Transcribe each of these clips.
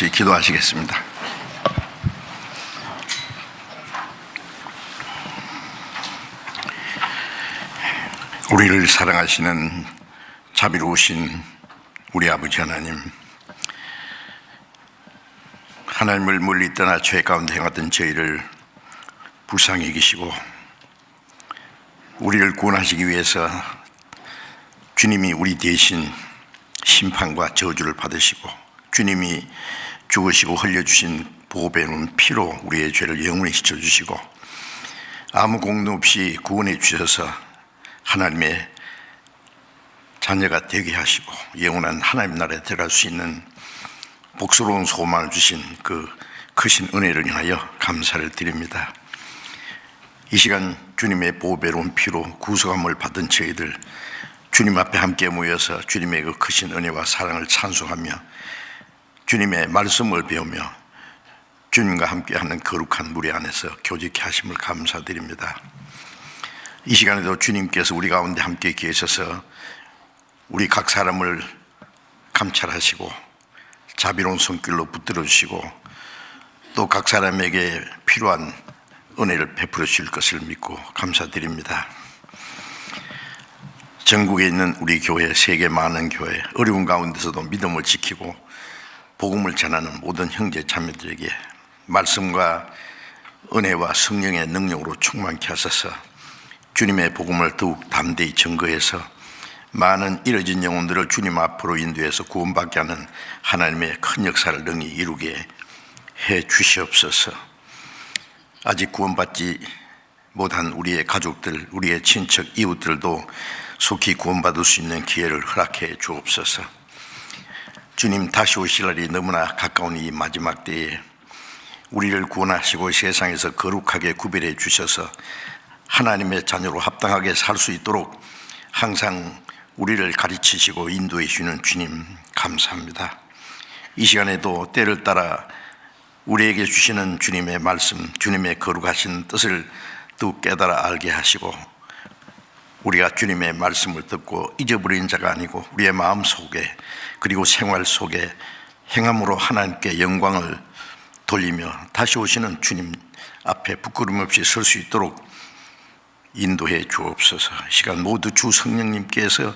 같이 기도하시겠습니다. 우리를 사랑하시는 자비로우신 우리 아버지 하나님, 하나님을 멀리 떠나 죄 가운데 행하던 저희를 불쌍히 여기시고 우리를 구원하시기 위해서 주님이 우리 대신 심판과 저주를 받으시고 주님이 죽으시고 흘려주신 보배의 피로 우리의 죄를 영원히 씻어주시고 아무 공로 없이 구원해 주셔서 하나님의 자녀가 되게 하시고 영원한 하나님 나라에 들어갈 수 있는 복스러운 소망을 주신 그 크신 은혜를 인하여 감사를 드립니다. 이 시간 주님의 보배로운 피로 구속함을 받은 저희들 주님 앞에 함께 모여서 주님의 그 크신 은혜와 사랑을 찬송하며 주님의 말씀을 배우며 주님과 함께하는 거룩한 무리 안에서 교제케 하심을 감사드립니다. 이 시간에도 주님께서 우리 가운데 함께 계셔서 우리 각 사람을 감찰하시고 자비로운 손길로 붙들어 주시고 또 각 사람에게 필요한 은혜를 베풀어 주실 것을 믿고 감사드립니다. 전국에 있는 우리 교회, 세계 많은 교회, 어려운 가운데서도 믿음을 지키고 복음을 전하는 모든 형제 자매들에게 말씀과 은혜와 성령의 능력으로 충만케 하셔서 주님의 복음을 더욱 담대히 증거해서 많은 잃어진 영혼들을 주님 앞으로 인도해서 구원받게 하는 하나님의 큰 역사를 능히 이루게 해 주시옵소서. 아직 구원받지 못한 우리의 가족들, 우리의 친척, 이웃들도 속히 구원받을 수 있는 기회를 허락해 주옵소서. 주님 다시 오실 날이 너무나 가까운 이 마지막 때에 우리를 구원하시고 세상에서 거룩하게 구별해 주셔서 하나님의 자녀로 합당하게 살 수 있도록 항상 우리를 가르치시고 인도해 주시는 주님 감사합니다. 이 시간에도 때를 따라 우리에게 주시는 주님의 말씀, 주님의 거룩하신 뜻을 또 깨달아 알게 하시고 우리가 주님의 말씀을 듣고 잊어버린 자가 아니고 우리의 마음 속에 그리고 생활 속에 행함으로 하나님께 영광을 돌리며 다시 오시는 주님 앞에 부끄럼 없이 설 수 있도록 인도해 주옵소서. 시간 모두 주 성령님께서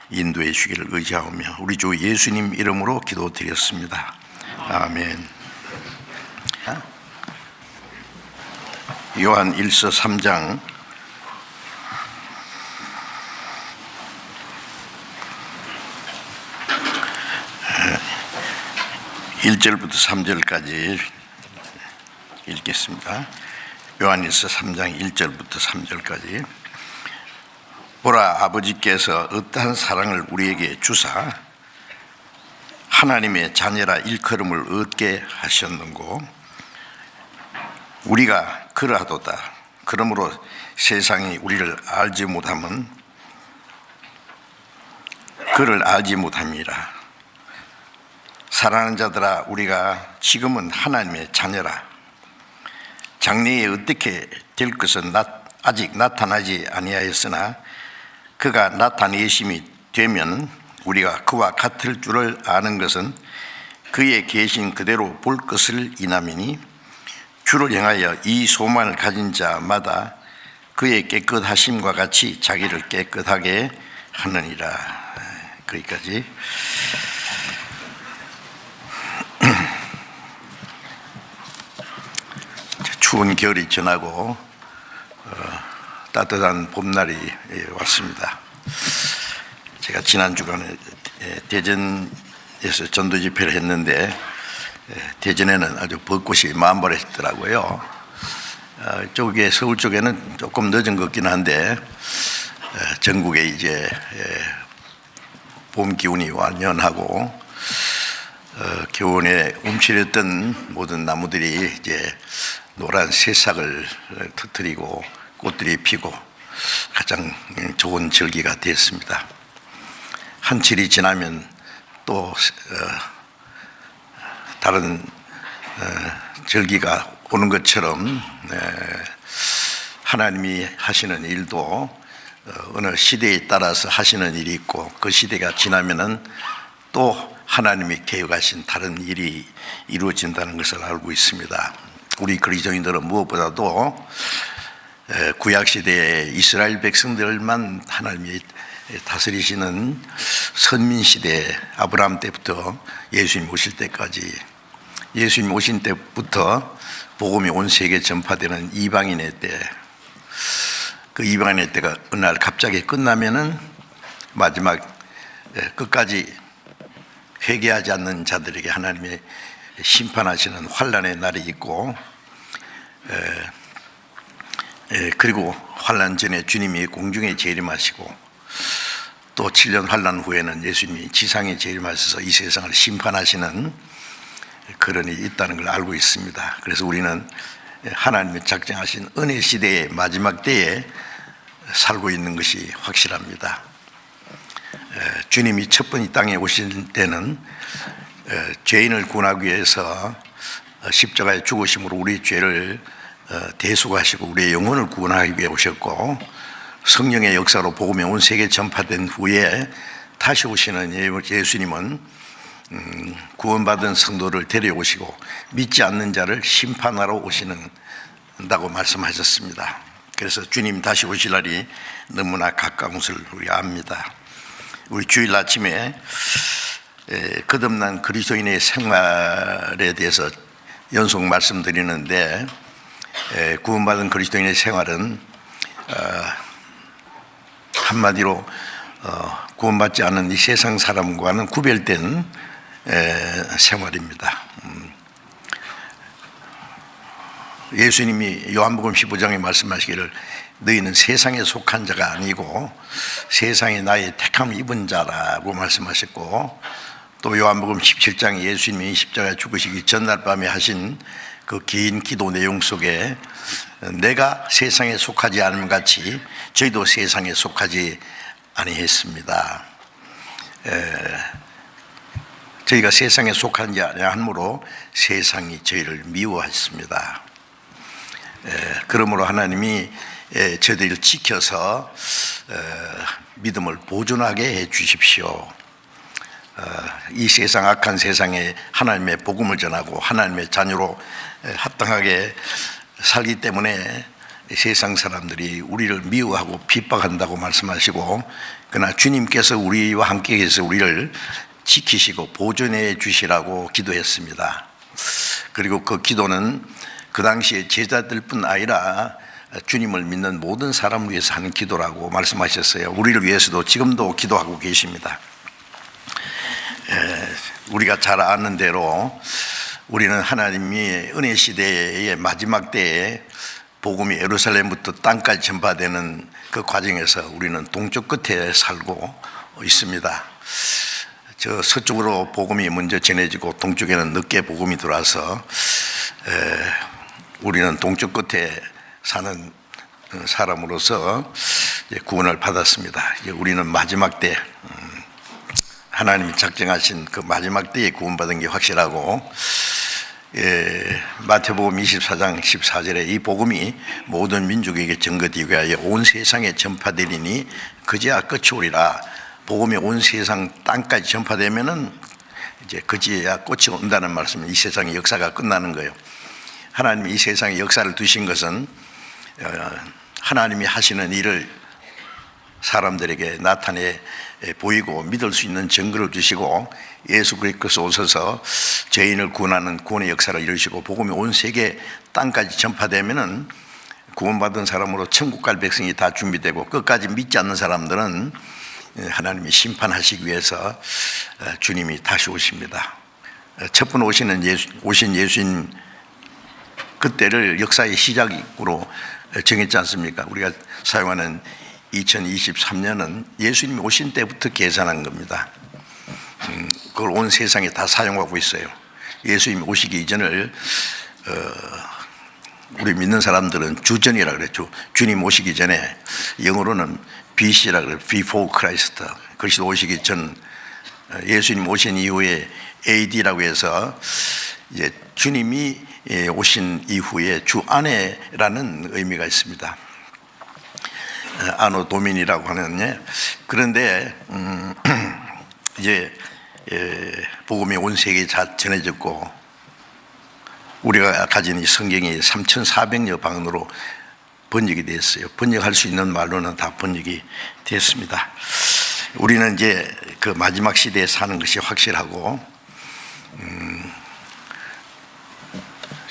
인도해 주기를 의지하오며 우리 주 예수님 이름으로 기도드렸습니다. 아멘. 요한 1서 3장 1절부터 3절까지 읽겠습니다. 요한일서 3장 1절부터 3절까지. 보라, 아버지께서 어떠한 사랑을 우리에게 주사 하나님의 자녀라 일컬음을 얻게 하셨는고 우리가 그러하도다. 그러므로 세상이 우리를 알지 못함은 그를 알지 못함이라. 사랑하는 자들아, 우리가 지금은 하나님의 자녀라. 장래에 어떻게 될 것은 아직 나타나지 아니하였으나 그가 나타내심이 되면 우리가 그와 같을 줄을 아는 것은 그의 계신 그대로 볼 것을 인함이니 주를 향하여 이 소망을 가진 자마다 그의 깨끗하심과 같이 자기를 깨끗하게 하느니라. 거기까지. 추운 겨울이 지나고 따뜻한 봄날이 왔습니다. 제가 지난 주간에 대전에서 전도 집회를 했는데 대전에는 아주 벚꽃이 만발했더라고요. 쪽에 서울 쪽에는 조금 늦은 것 같긴 한데 전국에 이제 봄 기운이 완연하고 겨울에 움츠렸던 모든 나무들이 이제 노란 새싹을 터뜨리고 꽃들이 피고 가장 좋은 절기가 되었습니다. 한철이 지나면 또 다른 절기가 오는 것처럼 하나님이 하시는 일도 어느 시대에 따라서 하시는 일이 있고 그 시대가 지나면은 또 하나님이 계획하신 다른 일이 이루어진다는 것을 알고 있습니다. 우리 그리스도인들은 무엇보다도 구약시대의 이스라엘 백성들만 하나님이 다스리시는 선민시대 아브라함 때부터 예수님 오실 때까지, 예수님 오신 때부터 복음이 온 세계에 전파되는 이방인의 때, 그 이방인의 때가 어느 날 갑자기 끝나면은 마지막 끝까지 회개하지 않는 자들에게 하나님의 심판하시는 환난의 날이 있고, 그리고 환난 전에 주님이 공중에 재림하시고 또 7년 환난 후에는 예수님이 지상에 재림하셔서 이 세상을 심판하시는 그런 일이 있다는 걸 알고 있습니다. 그래서 우리는 하나님이 작정하신 은혜 시대의 마지막 때에 살고 있는 것이 확실합니다. 주님이 첫 번 이 땅에 오신 때는 죄인을 구원하기 위해서 십자가에 죽으심으로 우리 죄를 대속하시고 우리의 영혼을 구원하기 위해 오셨고, 성령의 역사로 복음이 온 세계에 전파된 후에 다시 오시는 예수님은 구원받은 성도를 데려오시고 믿지 않는 자를 심판하러 오시는다고 말씀하셨습니다. 그래서 주님 다시 오실 날이 너무나 가까운 것을 우리가 압니다. 우리 주일 아침에 거듭난 그리스도인의 생활에 대해서 연속 말씀드리는데, 구원받은 그리스도인의 생활은 한마디로 구원받지 않은 이 세상 사람과는 구별된 생활입니다. 예수님이 요한복음 15장에 말씀하시기를 너희는 세상에 속한 자가 아니고 세상에 나의 택함을 입은 자라고 말씀하셨고, 또 요한복음 17장에 예수님이 십자가에 죽으시기 전날 밤에 하신 그 긴 기도 내용 속에 내가 세상에 속하지 않음 같이 저희도 세상에 속하지 아니했습니다. 저희가 세상에 속한 자 아니하므로 세상이 저희를 미워했습니다. 그러므로 하나님이 저희를 지켜서 믿음을 보존하게 해 주십시오. 이 세상 악한 세상에 하나님의 복음을 전하고 하나님의 자녀로 합당하게 살기 때문에 세상 사람들이 우리를 미워하고 핍박한다고 말씀하시고, 그러나 주님께서 우리와 함께 계셔서 우리를 지키시고 보존해 주시라고 기도했습니다. 그리고 그 기도는 그 당시에 제자들뿐 아니라 주님을 믿는 모든 사람을 위해서 하는 기도라고 말씀하셨어요. 우리를 위해서도 지금도 기도하고 계십니다. 우리가 잘 아는 대로 우리는 하나님이 은혜 시대의 마지막 때에 복음이 예루살렘부터 땅까지 전파되는 그 과정에서 우리는 동쪽 끝에 살고 있습니다. 저 서쪽으로 복음이 먼저 전해지고 동쪽에는 늦게 복음이 들어와서 우리는 동쪽 끝에 사는 사람으로서 구원을 받았습니다. 우리는 마지막 때 하나님이 작정하신 그 마지막 때에 구원받은 게 확실하고, 마태복음 24장 14절에 이 복음이 모든 민족에게 증거되기 위하여 온 세상에 전파되리니 그제야 끝이 오리라. 복음이 온 세상 땅까지 전파되면은 이제 그제야 끝이 온다는 말씀은 이 세상의 역사가 끝나는 거예요. 하나님이 이 세상에 역사를 두신 것은 하나님이 하시는 일을 사람들에게 나타내 보이고 믿을 수 있는 증거를 주시고, 예수 그리스도께서 오셔서 죄인을 구원하는 구원의 역사를 이루시고 복음이 온 세계 땅까지 전파되면은 구원받은 사람으로 천국 갈 백성이 다 준비되고, 끝까지 믿지 않는 사람들은 하나님이 심판하시기 위해서 주님이 다시 오십니다. 첫 번 오신 예수님 그때를 역사의 시작으로 정했지 않습니까? 우리가 사용하는 2023년은 예수님이 오신 때부터 계산한 겁니다. 그걸 온 세상에 다 사용하고 있어요. 예수님이 오시기 이전을 우리 믿는 사람들은 주전이라 그랬죠. 주님 오시기 전에, 영어로는 BC라 그래요. Before Christ. 그리스도 오시기 전, 예수님 오신 이후에 AD라고 해서 이제 주님이 오신 이후에 주 안에라는 의미가 있습니다. 아노 도민이라고 하는. 그런데 이제 복음이 온 세계에 전해졌고 우리가 가진 이 성경이 3,400여 방언으로 번역이 됐어요. 번역할 수 있는 말로는 다 번역이 됐습니다. 우리는 이제 그 마지막 시대에 사는 것이 확실하고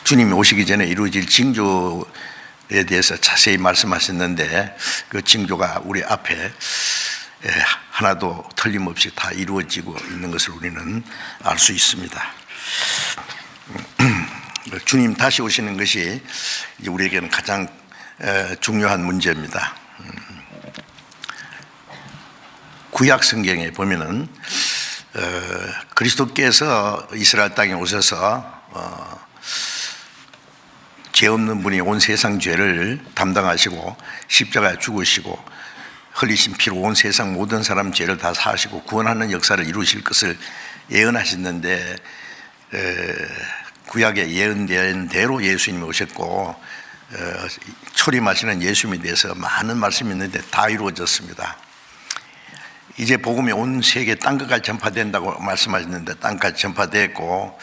주님이 오시기 전에 이루어질 징조에 대해서 자세히 말씀하셨는데 그 징조가 우리 앞에 하나도 틀림없이 다 이루어지고 있는 것을 우리는 알 수 있습니다. 주님 다시 오시는 것이 이제 우리에게는 가장 중요한 문제입니다. 구약 성경에 보면은 그리스도께서 이스라엘 땅에 오셔서 죄 없는 분이 온 세상 죄를 담당하시고 십자가에 죽으시고 흘리신 피로 온 세상 모든 사람 죄를 다 사하시고 구원하는 역사를 이루실 것을 예언하셨는데 구약에 예언된 대로 예수님이 오셨고 초림하시는 예수님에 대해서 많은 말씀이 있는데 다 이루어졌습니다. 이제 복음이 온 세계 땅끝까지 전파된다고 말씀하셨는데 땅까지 전파됐고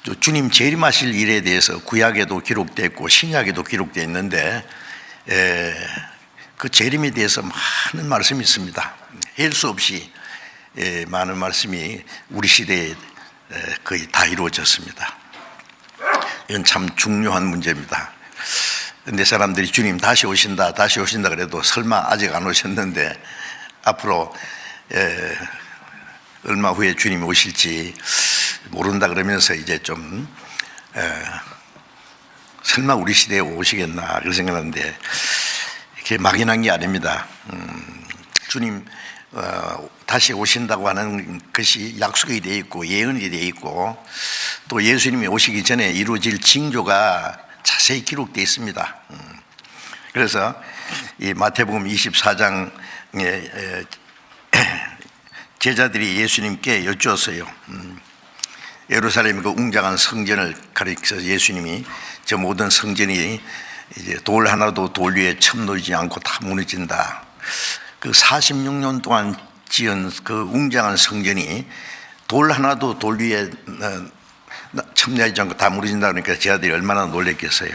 또 주님 재림하실 일에 대해서 구약에도 기록되어 신약에도 기록되어 있는데 그 재림에 대해서 많은 말씀이 있습니다. 할 수 없이 많은 말씀이 우리 시대에 거의 다 이루어졌습니다. 이건 참 중요한 문제입니다. 근데 사람들이 주님 다시 오신다 그래도 설마 아직 안 오셨는데 앞으로 얼마 후에 주님이 오실지 모른다 그러면서 이제 좀 설마 우리 시대에 오시겠나 그런 생각하는데 이렇게 막연한 게 아닙니다. 주님 다시 오신다고 하는 것이 약속이 되어 있고 예언이 되어 있고 또 예수님이 오시기 전에 이루어질 징조가 자세히 기록되어 있습니다. 그래서 이 마태복음 24장에 제자들이 예수님께 여쭈었어요. 예루살렘 그 웅장한 성전을 가리켜서 예수님이 저 모든 성전이 이제 돌 하나도 돌 위에 첨놓이지 않고 다 무너진다. 그 46년 동안 지은 그 웅장한 성전이 돌 하나도 돌 위에 첨놓이지 않고 다 무너진다 그러니까 제자들이 얼마나 놀랬겠어요.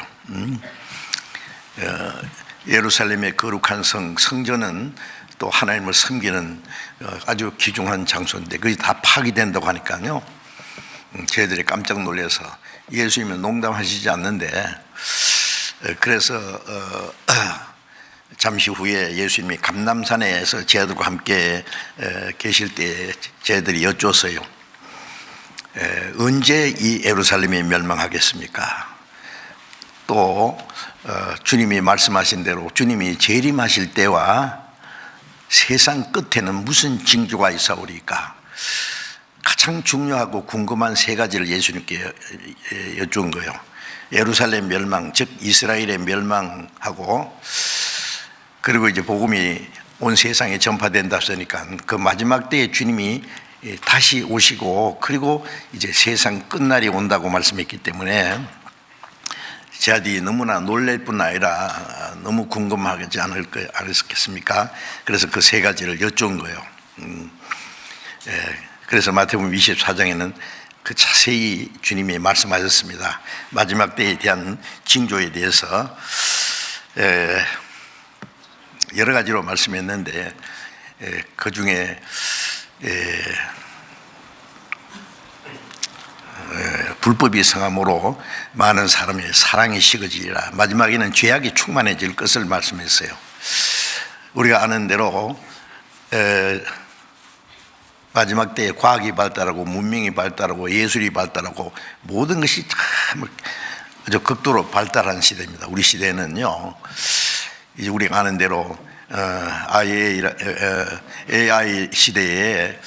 예루살렘의 거룩한 성전은 또 하나님을 섬기는 아주 귀중한 장소인데 그게 다 파괴된다고 하니까요. 저희들이 깜짝 놀라서 예수님은 농담하시지 않는데 그래서 잠시 후에 예수님이 감람산에서 제자들과 함께 계실 때 제자들이 여쭈었어요. 언제 이 예루살렘이 멸망하겠습니까? 또 주님이 말씀하신 대로 주님이 재림하실 때와 세상 끝에는 무슨 징조가 있사오리까? 가장 중요하고 궁금한 세 가지를 예수님께 여쭈은 거예요. 예루살렘 멸망, 즉 이스라엘의 멸망하고 그리고 이제 복음이 온 세상에 전파된다 했으니까 그 마지막 때에 주님이 다시 오시고 그리고 이제 세상 끝날이 온다고 말씀했기 때문에 제자들이 너무나 놀랄 뿐 아니라 너무 궁금하지 않았겠습니까? 그래서 그 세 가지를 여쭈은 거예요. 그래서 마태복음 24장에는 그 자세히 주님이 말씀하셨습니다. 마지막 때에 대한 징조에 대해서 여러 가지로 말씀했는데 그 중에 불법이 성함으로 많은 사람의 사랑이 식어지리라. 마지막에는 죄악이 충만해질 것을 말씀했어요. 우리가 아는 대로 마지막 때에 과학이 발달하고 문명이 발달하고 예술이 발달하고 모든 것이 참 아주 극도로 발달한 시대입니다. 우리 시대는요 이제 우리가 아는 대로 AI 시대에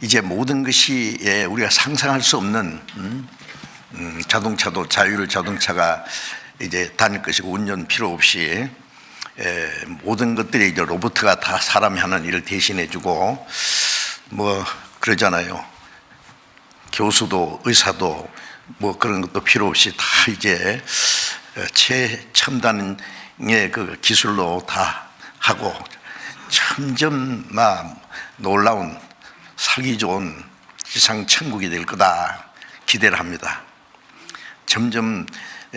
이제 모든 것이 우리가 상상할 수 없는 자동차도 자율자동차가 이제 다닐 것이고 운전 필요 없이 모든 것들이 이제 로봇가 다 사람이 하는 일을 대신해주고 뭐 그러잖아요. 교수도 의사도 뭐 그런 것도 필요 없이 다 이제 최첨단의 그 기술로 다 하고 점점 막 놀라운 살기 좋은 지상 천국이 될 거다 기대를 합니다. 점점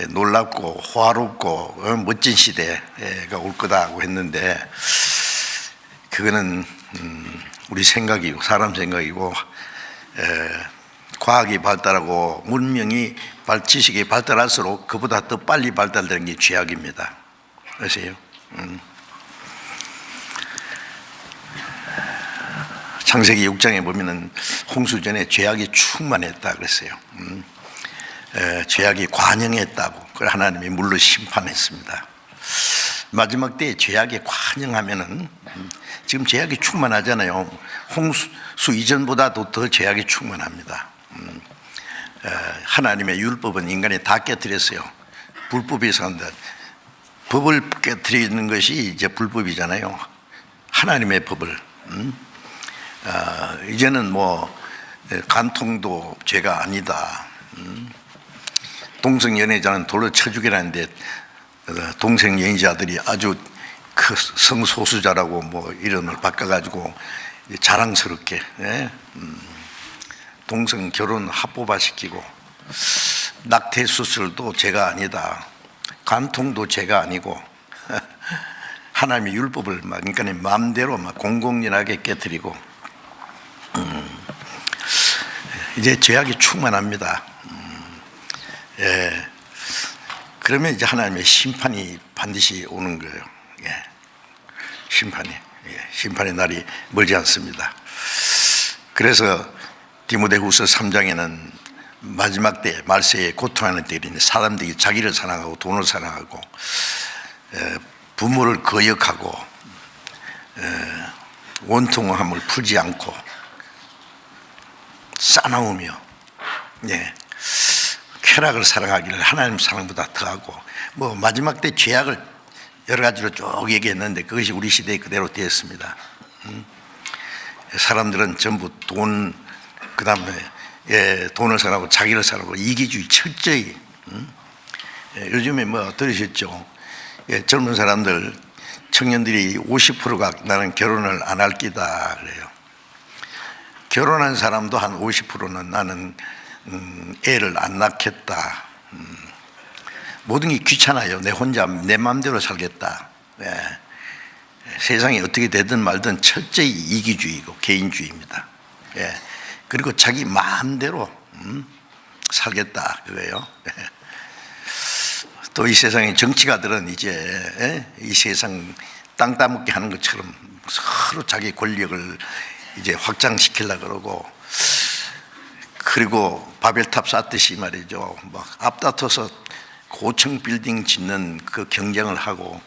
놀랍고 호화롭고 멋진 시대가 올 거다고 했는데 그거는 우리 생각이고 사람 생각이고 과학이 발달하고 문명이 지식이 발달할수록 그보다 더 빨리 발달되는 게 죄악입니다. 아세요? 창세기 6장에 보면은 홍수 전에 죄악이 충만했다 그랬어요. 죄악이 관영했다고. 그걸 하나님이 물로 심판했습니다. 마지막 때에 죄악에 관영하면은 지금 죄악이 충만하잖아요. 홍수 이전보다도 더 죄악이 충만합니다. 하나님의 율법은 인간이 다 깨뜨렸어요. 불법이 산다. 법을 깨뜨리는 것이 이제 불법이잖아요. 하나님의 법을. 이제는 뭐 간통도 죄가 아니다. 동성 연애자는 돌로 쳐 죽이라는데 동성 연애자들이 아주 그 성소수자라고 뭐 이름을 바꿔가지고 자랑스럽게 동성 결혼 합법화시키고 낙태 수술도 죄가 아니다. 간통도 죄가 아니고 하나님의 율법을 막 인간의 마음대로 막 공공연하게 깨뜨리고 이제 죄악이 충만합니다. 그러면 이제 하나님의 심판이 반드시 오는 거예요. 심판의 날이 멀지 않습니다. 그래서 디모데후서 3장에는 마지막 때 말세에 고통하는 때인데 사람들이 자기를 사랑하고 돈을 사랑하고 부모를 거역하고 원통함을 풀지 않고 싸나우며 쾌락을 사랑하기를 하나님 사랑보다 더하고 뭐 마지막 때 죄악을 여러 가지로 쭉 얘기했는데 그것이 우리 시대에 그대로 되었습니다. 사람들은 전부 돈, 그 다음에 돈을 사랑하고 자기를 사랑하고 이기주의 철저히. 요즘에 뭐 들으셨죠? 젊은 사람들, 청년들이 50%가 나는 결혼을 안 할 끼다 그래요. 결혼한 사람도 한 50%는 나는 애를 안 낳겠다. 모든 게 귀찮아요. 내 혼자 내 마음대로 살겠다. 세상이 어떻게 되든 말든 철저히 이기주의고 개인주의입니다. 그리고 자기 마음대로 살겠다 그거예요. 또 이 세상의 정치가들은 이제 이 세상 땅 따먹게 하는 것처럼 서로 자기 권력을 이제 확장시키려고 그러고, 그리고 바벨탑 쌓듯이 말이죠, 막 앞다퉈서 고층 빌딩 짓는 그 경쟁을 하고,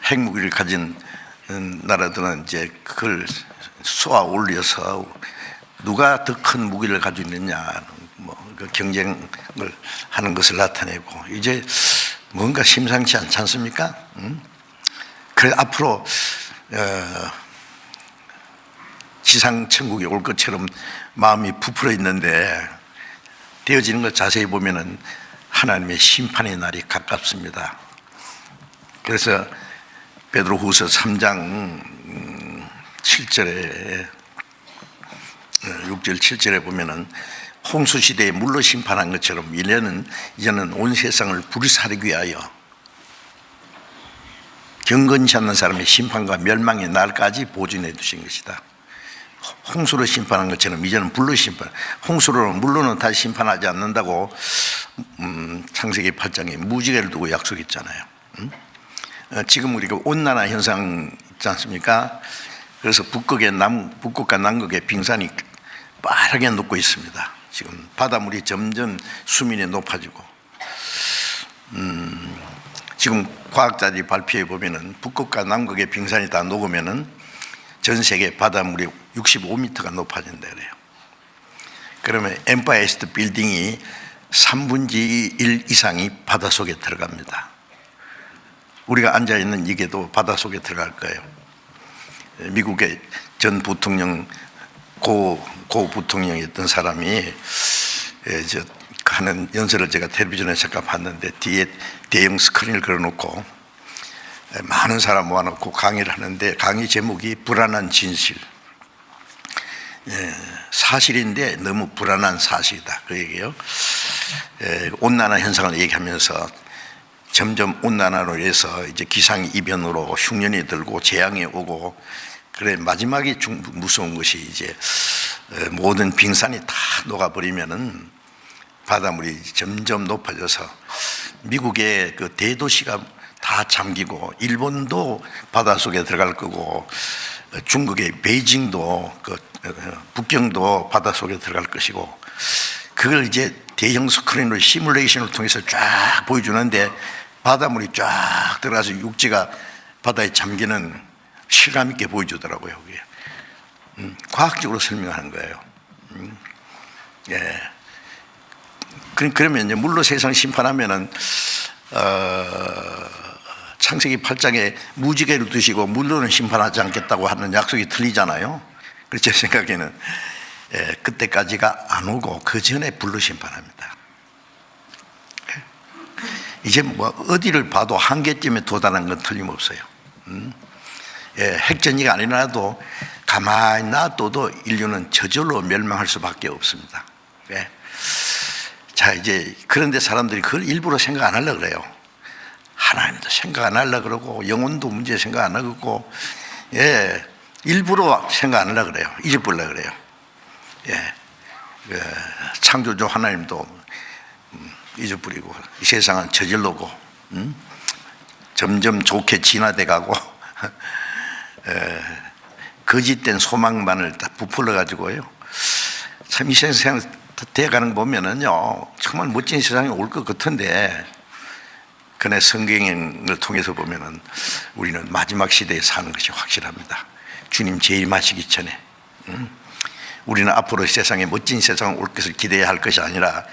핵무기를 가진 나라들은 이제 그걸 쏘아 올려서 누가 더 큰 무기를 가지고 있느냐, 뭐 그 경쟁을 하는 것을 나타내고, 이제 뭔가 심상치 않지 않습니까? 그래 앞으로 지상 천국이 올 것처럼 마음이 부풀어 있는데, 되어지는 걸 자세히 보면은 하나님의 심판의 날이 가깝습니다. 그래서 베드로후서 3장 7절에 6절 7절에 보면은 홍수 시대에 물로 심판한 것처럼 이제는 온 세상을 불사르기 위하여 경건치 않는 사람의 심판과 멸망의 날까지 보존해 두신 것이다. 홍수로 심판한 것처럼 이제는 불로 심판. 홍수로는 물로는 다시 심판하지 않는다고 창세기 8장에 무지개를 두고 약속했잖아요. 지금 우리가 온난화 현상 있지 않습니까? 그래서 북극과 남극의 빙산이 빠르게 녹고 있습니다. 지금 바닷물이 점점 수면이 높아지고, 지금 과학자들이 발표해 보면은 북극과 남극의 빙산이 다 녹으면은 전 세계 바닷물이 65m가 높아진다 그래요. 그러면 엠파이어 스테이트 빌딩이 3분의 1 이상이 바닷속에 들어갑니다. 우리가 앉아있는 이게도 바닷속에 들어갈 거예요. 미국의 전 부통령, 고 부통령이었던 사람이 하는 연설을 제가 텔레비전에 잠깐 봤는데, 뒤에 대형 스크린을 걸어놓고 많은 사람 모아놓고 강의를 하는데, 강의 제목이 불안한 진실. 사실인데 너무 불안한 사실이다 그 얘기예요. 온난화 현상을 얘기하면서 점점 온난화로 해서 이제 기상 이변으로 흉년이 들고 재앙이 오고, 그래 마지막에 무서운 것이 이제 모든 빙산이 다 녹아버리면은 바닷물이 점점 높아져서 미국의 그 대도시가 다 잠기고, 일본도 바닷속에 들어갈 거고, 중국의 베이징도 그 북경도 바닷속에 들어갈 것이고, 그걸 이제 대형 스크린으로 시뮬레이션을 통해서 쫙 보여주는데 바닷물이 쫙 들어가서 육지가 바다에 잠기는 실감 있게 보여주더라고요. 그게 과학적으로 설명하는 거예요. 예. 그러면 이제 물로 세상 심판하면은 창세기 8장에 무지개를 두시고 물로는 심판하지 않겠다고 하는 약속이 틀리잖아요. 그래서 제 생각에는 그때까지가 안 오고 그 전에 불로 심판합니다. 이제 뭐 어디를 봐도 한계점에 도달한 건 틀림없어요. 핵전이가 안 일어나도 가만히 놔둬도 인류는 저절로 멸망할 수밖에 없습니다. 자, 이제 그런데 사람들이 그걸 일부러 생각 안 하려고 그래요. 하나님도 생각 안 하려고 그러고, 영혼도 문제 생각 안 하고, 일부러 생각 안 하려고 그래요. 잊어버리려고 그래요. 창조주 하나님도 잊어버리고, 이 세상은 저질로고, 점점 좋게 진화돼 가고, 거짓된 소망만을 다 부풀러 가지고요. 참 이 세상 돼가는 거 보면은요, 정말 멋진 세상이 올 것 같은데, 그네 성경을 통해서 보면은 우리는 마지막 시대에 사는 것이 확실합니다. 주님 재림하시기 전에. 우리는 앞으로 세상에 멋진 세상이 올 것을 기대해야 할 것이 아니라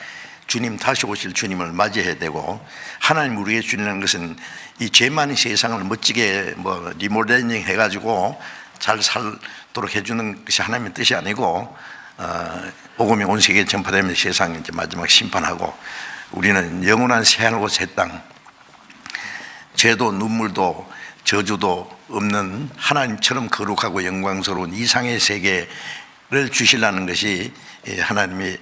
주님 다시 오실 주님을 맞이해야 되고, 하나님 우리에게 주는 것은 이 죄 많은 세상을 멋지게 뭐 리모델링 해가지고 잘 살도록 해주는 것이 하나님의 뜻이 아니고, 복음이 온 세계에 전파되면 세상에 이제 마지막 심판하고, 우리는 영원한 새하늘과 새 땅, 죄도 눈물도 저주도 없는 하나님처럼 거룩하고 영광스러운 이상의 세계를 주시려는 것이 하나님의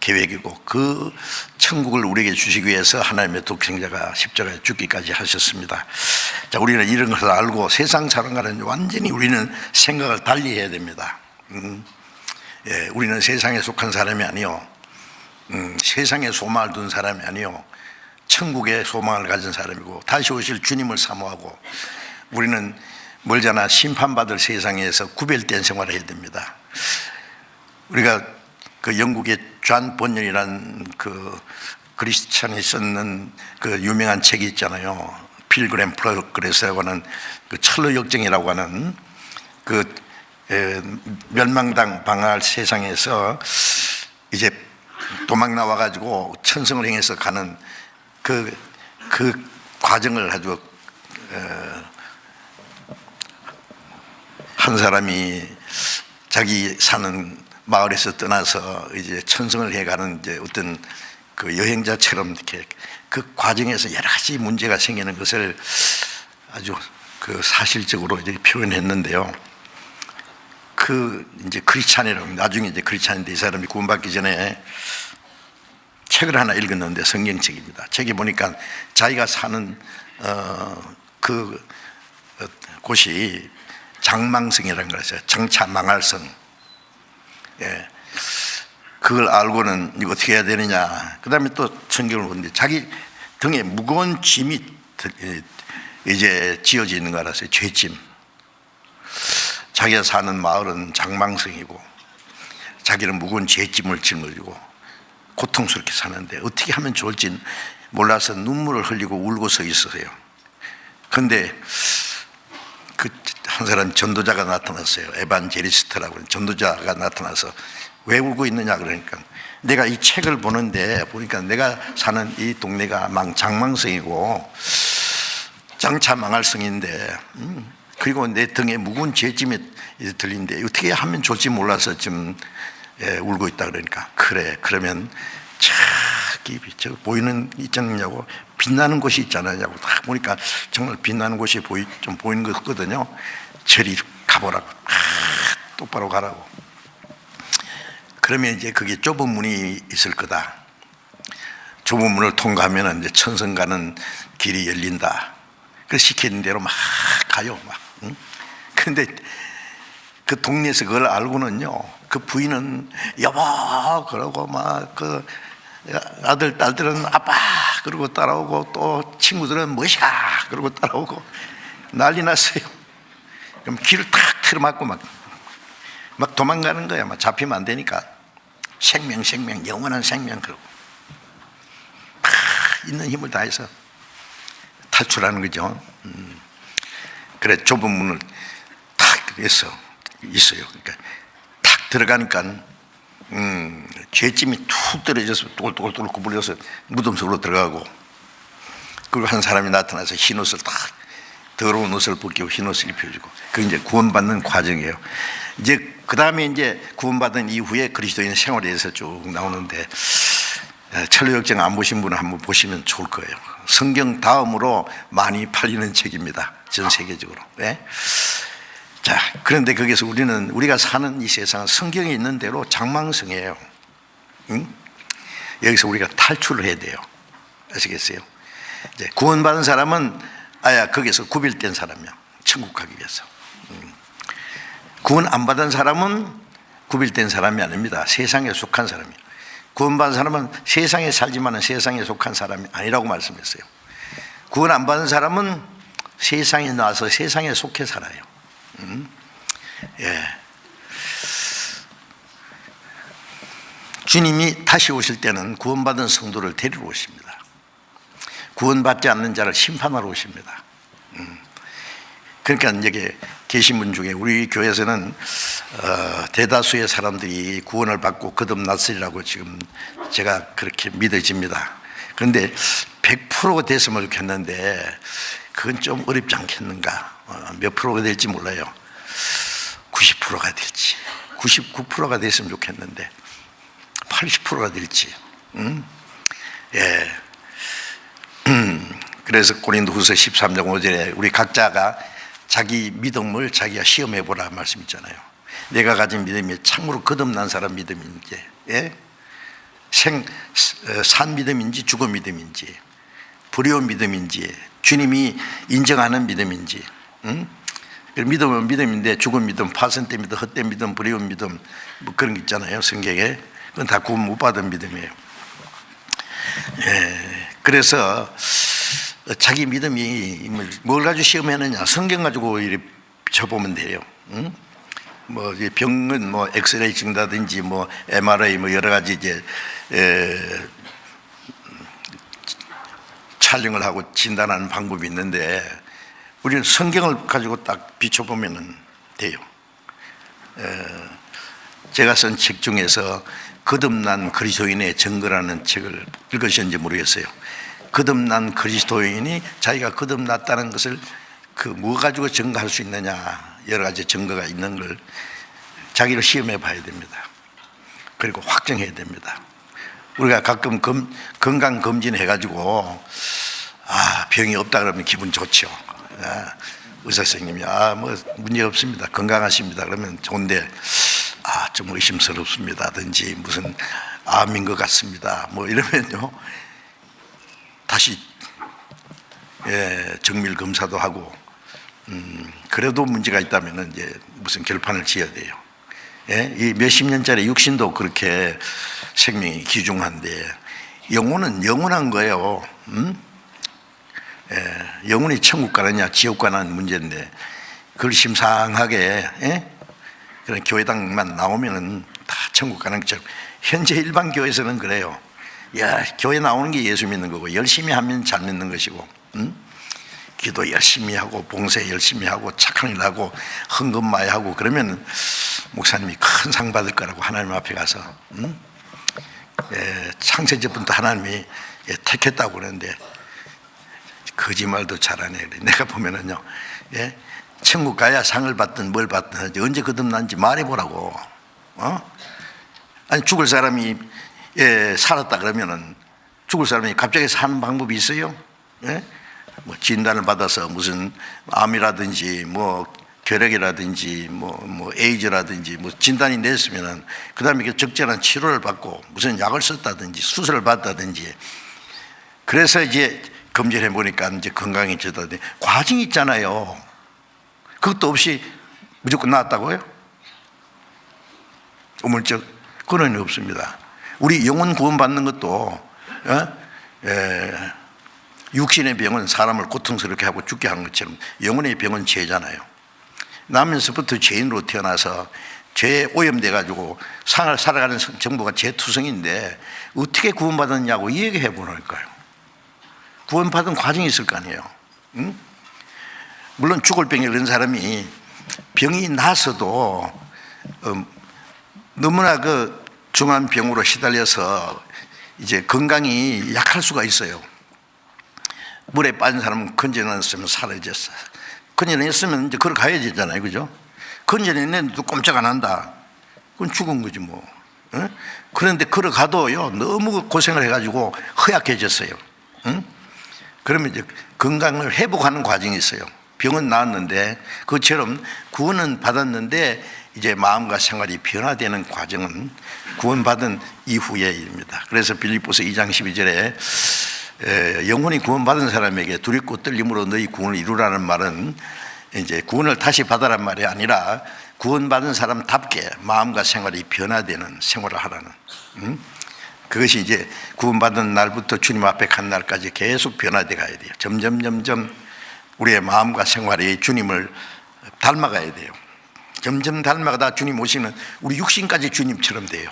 계획이고, 그 천국을 우리에게 주시기 위해서 하나님의 독생자가 십자가에 죽기까지 하셨습니다. 자, 우리는 이런 것을 알고 세상 사람과는 완전히 우리는 생각을 달리 해야 됩니다. 우리는 세상에 속한 사람이 아니요, 세상에 소망을 둔 사람이 아니요, 천국에 소망을 가진 사람이고, 다시 오실 주님을 사모하고, 우리는 멀잖아 심판받을 세상에서 구별된 생활을 해야 됩니다. 우리가 그 영국의 존 번연이라는 그 크리스찬이 썼는 그 유명한 책이 있잖아요. 필그램 프로그레스라고 하는 그 철로 역정이라고 하는 그 멸망당 방할 세상에서 이제 도망 나와가지고 천성을 향해서 가는 그 과정을 아주 한 사람이 자기 사는 마을에서 떠나서 이제 천성을 해가는 이제 어떤 그 여행자처럼 이렇게 그 과정에서 여러 가지 문제가 생기는 것을 아주 그 사실적으로 이렇게 표현했는데요. 그 이제 크리스찬이라고, 나중에 이제 크리스찬인데 이 사람이 구원받기 전에 책을 하나 읽었는데 성경책입니다. 책에 보니까 자기가 사는 그 곳이 장망성이라는 걸 했어요. 장차 망할성. 그걸 알고는 이거 어떻게 해야 되느냐. 그 다음에 또 성경을 보는데 자기 등에 무거운 짐이 이제 지어져 있는 거 알았어요. 죄짐. 자기가 사는 마을은 장망성이고 자기는 무거운 죄짐을 짊어지고 고통스럽게 사는데 어떻게 하면 좋을지 몰라서 눈물을 흘리고 울고 서 있었어요. 그런데 그 한 사람 전도자가 나타났어요. 에반제리스트라고 하는 전도자가 나타나서 왜 울고 있느냐 그러니까, 내가 이 책을 보는데 보니까 내가 사는 이 동네가 장망성이고 장차 망할 성인데, 그리고 내 등에 무거운 죄짐이 들리는데 어떻게 하면 좋을지 몰라서 지금 울고 있다 그러니까, 그래 그러면 저기 저 보이는 있잖냐고, 빛나는 곳이 있잖아요. 딱 보니까 정말 빛나는 곳이 좀 보이는 것 같거든요. 저리 가보라고, 똑바로 가라고. 그러면 이제 그게 좁은 문이 있을 거다. 좁은 문을 통과하면 이제 천성 가는 길이 열린다. 그 시키는 대로 막 가요, 막. 응? 그런데 그 동네에서 그걸 알고는요, 그 부인은 여보 그러고 막 그 아들 딸들은 아빠 그러고 따라오고 또 친구들은 뭐시가 그러고 따라오고 난리 났어요. 그럼 길을 탁 틀어막고 막 도망가는 거야. 막 잡히면 안 되니까. 생명 영원한 생명 그러고 있는 힘을 다해서 탈출하는 거죠. 그래 좁은 문을 탁 해서 있어요. 그러니까 탁 들어가니까 죄짐이 툭 떨어져서 똘똘똘 구부려서 무덤 속으로 들어가고, 그리고 한 사람이 나타나서 흰 옷을 탁 더러운 옷을 벗기고 흰 옷을 입혀주고, 그게 이제 구원받는 과정이에요. 이제 그 다음에 이제 구원받은 이후에 그리스도인 생활에 대해서 쭉 나오는데, 천로역정 안 보신 분은 한번 보시면 좋을 거예요. 성경 다음으로 많이 팔리는 책입니다, 전 세계적으로. 네? 자, 그런데 거기서 우리가 사는 이 세상은 성경에 있는 대로 장망성이에요. 응? 여기서 우리가 탈출을 해야 돼요. 아시겠어요? 이제 구원받은 사람은 거기서 구별된 사람이야. 천국 가기 위해서. 구원 안 받은 사람은 구별된 사람이 아닙니다. 세상에 속한 사람이에요. 구원받은 사람은 세상에 살지만은 세상에 속한 사람이 아니라고 말씀했어요. 구원 안 받은 사람은 세상에 나와서 세상에 속해 살아요. 예. 주님이 다시 오실 때는 구원받은 성도를 데리러 오십니다. 구원받지 않는 자를 심판하러 오십니다. 그러니까 여기 계신 분 중에 우리 교회에서는 대다수의 사람들이 구원을 받고 거듭났으리라고 지금 제가 그렇게 믿어집니다. 그런데 100%가 됐으면 좋겠는데 그건 좀 어렵지 않겠는가. 몇 프로가 될지 몰라요. 90%가 될지 99%가 됐으면 좋겠는데 80%가 될지. 예. 그래서 고린도후서 13장 5절에 우리 각자가 자기 믿음을 자기가 시험해 보라 말씀 있잖아요. 내가 가진 믿음이 참으로 거듭난 사람 믿음인지, 예? 산 믿음인지 죽은 믿음인지, 불의한 믿음인지, 주님이 인정하는 믿음인지. 믿음은 믿음인데 죽은 믿음, 파선된 믿음, 헛된 믿음, 불의한 믿음, 뭐 그런 게 있잖아요, 성경에. 그건 다 구원 못 받은 믿음이에요. 예, 그래서 자기 믿음이 뭘 가지고 시험하느냐, 성경 가지고 이렇게 쳐보면 돼요. 뭐 병은 뭐 엑스레이 찍는다든지 뭐 MRI 뭐 여러 가지 이제 촬영을 하고 진단하는 방법이 있는데, 우리는 성경을 가지고 딱 비춰보면 돼요. 제가 쓴 책 중에서 거듭난 그리스도인의 증거라는 책을 읽으셨는지 모르겠어요. 거듭난 그리스도인이 자기가 거듭났다는 것을 뭐 가지고 증거할 수 있느냐, 여러 가지 증거가 있는 걸 자기를 시험해 봐야 됩니다. 그리고 확정해야 됩니다. 우리가 가끔 건강검진 해가지고 병이 없다 그러면 기분 좋죠. 의사 선생님이 뭐 문제 없습니다, 건강하십니다 그러면 좋은데, 좀 의심스럽습니다든지 무슨 암인 것 같습니다 뭐 이러면요, 다시 정밀 검사도 하고, 그래도 문제가 있다면 이제 무슨 결판을 지어야 돼요. 이 몇십 년짜리 육신도 그렇게 생명이 귀중한데 영혼은 영원한 거예요. 영혼이 천국 가느냐 지옥 가는 문제인데, 그걸 심상하게 그런 교회당만 나오면은 다 천국 가는 것처럼, 현재 일반 교회에서는 그래요. 교회 나오는 게 예수 믿는 거고, 열심히 하면 잘 믿는 것이고, 기도 열심히 하고 봉사 열심히 하고 착한 일 하고 헌금 많이 하고 그러면 목사님이 큰 상 받을 거라고 하나님 앞에 가서 창세전부터 하나님이 택했다고 그러는데 거짓말도 잘하네. 내가 보면은요, 천국 가야 상을 받든 뭘 받든 언제 거듭난지 말해보라고. 아니 죽을 사람이 살았다 그러면은 죽을 사람이 갑자기 사는 방법이 있어요? 뭐 진단을 받아서 무슨 암이라든지 뭐 결핵이라든지 뭐 에이즈라든지 뭐 진단이 냈으면은 그 다음에 적절한 치료를 받고 무슨 약을 썼다든지 수술을 받다든지, 그래서 이제 검진해 보니까 이제 건강해졌다든지 과정이 있잖아요. 그것도 없이 무조건 나았다고요? 우물적 그런 일 없습니다. 우리 영혼 구원받는 것도 육신의 병은 사람을 고통스럽게 하고 죽게 하는 것처럼 영혼의 병은 죄잖아요. 나면서부터 죄인으로 태어나서 죄에 오염돼 가지고 살아가는 정부가 죄투성인데 어떻게 구원받았냐고 얘기해 보니까요. 구원받은 과정이 있을 거 아니에요. 응? 물론 죽을 병에 그런 사람이 병이 나서도 너무나 그 중한 병으로 시달려서 이제 건강이 약할 수가 있어요. 물에 빠진 사람은 건져냈으면 사라졌어. 건져냈으면 이제 걸어가야 되잖아요, 그죠? 건져냈는데도 꼼짝 안 한다. 그건 죽은 거지 뭐. 응? 그런데 걸어가도요 너무 고생을 해가지고 허약해졌어요. 응? 그러면 이제 건강을 회복하는 과정이 있어요. 병은 나았는데 그것처럼 구원은 받았는데 이제 마음과 생활이 변화되는 과정은 구원받은 이후의 일입니다. 그래서 빌립보서 2장 12절에 영혼이 구원받은 사람에게 두렵고 떨림으로 너희 구원을 이루라는 말은 이제 구원을 다시 받아란 말이 아니라 구원받은 사람답게 마음과 생활이 변화되는 생활을 하라는, 그것이 이제 구원받은 날부터 주님 앞에 간 날까지 계속 변화돼 가야 돼요. 점점 우리의 마음과 생활이 주님을 닮아가야 돼요. 점점 닮아가다 주님 오시는 우리 육신까지 주님처럼 돼요.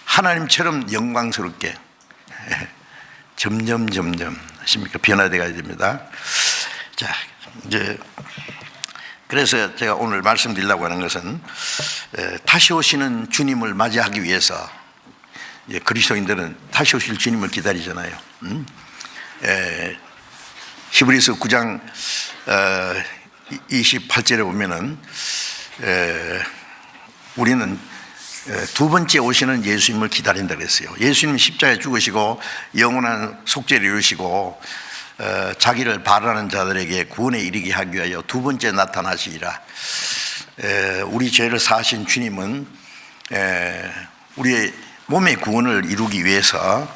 하나님처럼 영광스럽게 점점 하십니까? 변화돼 가야 됩니다. 자, 이제 그래서 제가 오늘 말씀드리려고 하는 것은 다시 오시는 주님을 맞이하기 위해서 이제 그리스도인들은 다시 오실 주님을 기다리잖아요. 히브리서 9장 28절에 보면은 우리는 두 번째 오시는 예수님을 기다린다 그랬어요. 예수님은 십자가에 죽으시고 영원한 속죄를 이루시고 자기를 바라는 자들에게 구원에 이르게 하기 위하여 두 번째 나타나시리라. 우리 죄를 사하신 주님은 우리의 몸의 구원을 이루기 위해서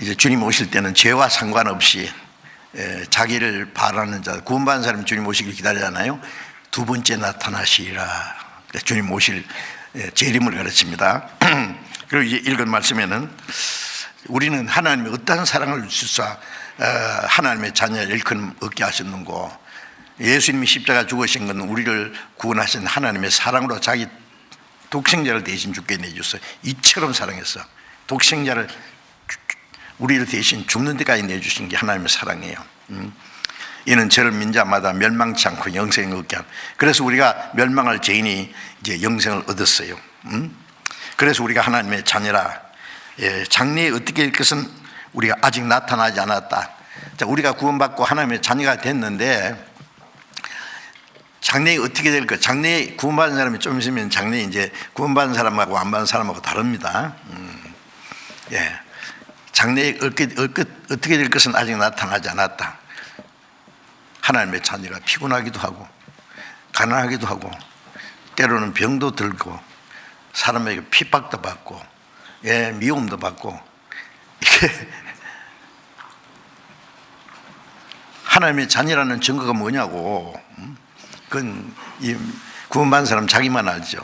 이제 주님 오실 때는 죄와 상관없이 자기를 바라는 자, 구원받은 사람이 주님 오시길 기다리잖아요. 두 번째 나타나시리라. 주님 오실 재림을 가르칩니다. 그리고 이제 읽은 말씀에는 우리는 하나님의 어떠한 사랑을 주사 하나님의 자녀를 일컬음 얻게 하셨는고, 예수님이 십자가 죽으신 건 우리를 구원하신 하나님의 사랑으로 자기 독생자를 대신 죽게 내주셔서 이처럼 사랑했어. 독생자를 우리를 대신 죽는 데까지 내주신 게 하나님의 사랑이에요. 이는 저를 민자마다 멸망치 않고 영생을 얻게 하는. 그래서 우리가 멸망할 죄인이 이제 영생을 얻었어요. 그래서 우리가 하나님의 자녀라. 장래에 어떻게 될 것은 우리가 아직 나타나지 않았다. 자, 우리가 구원받고 하나님의 자녀가 됐는데 장래에 어떻게 될 것? 장래에 구원받은 사람이 좀 있으면 장래에 이제 구원받은 사람하고 안 받은 사람하고 다릅니다. 장래에 어떻게 될 것은 아직 나타나지 않았다. 하나님의 자녀가 피곤하기도 하고 가난하기도 하고 때로는 병도 들고 사람에게 핍박도 받고 미움도 받고, 이게 하나님의 자녀라는 증거가 뭐냐고. 그건 이 구원받은 사람 자기만 알죠.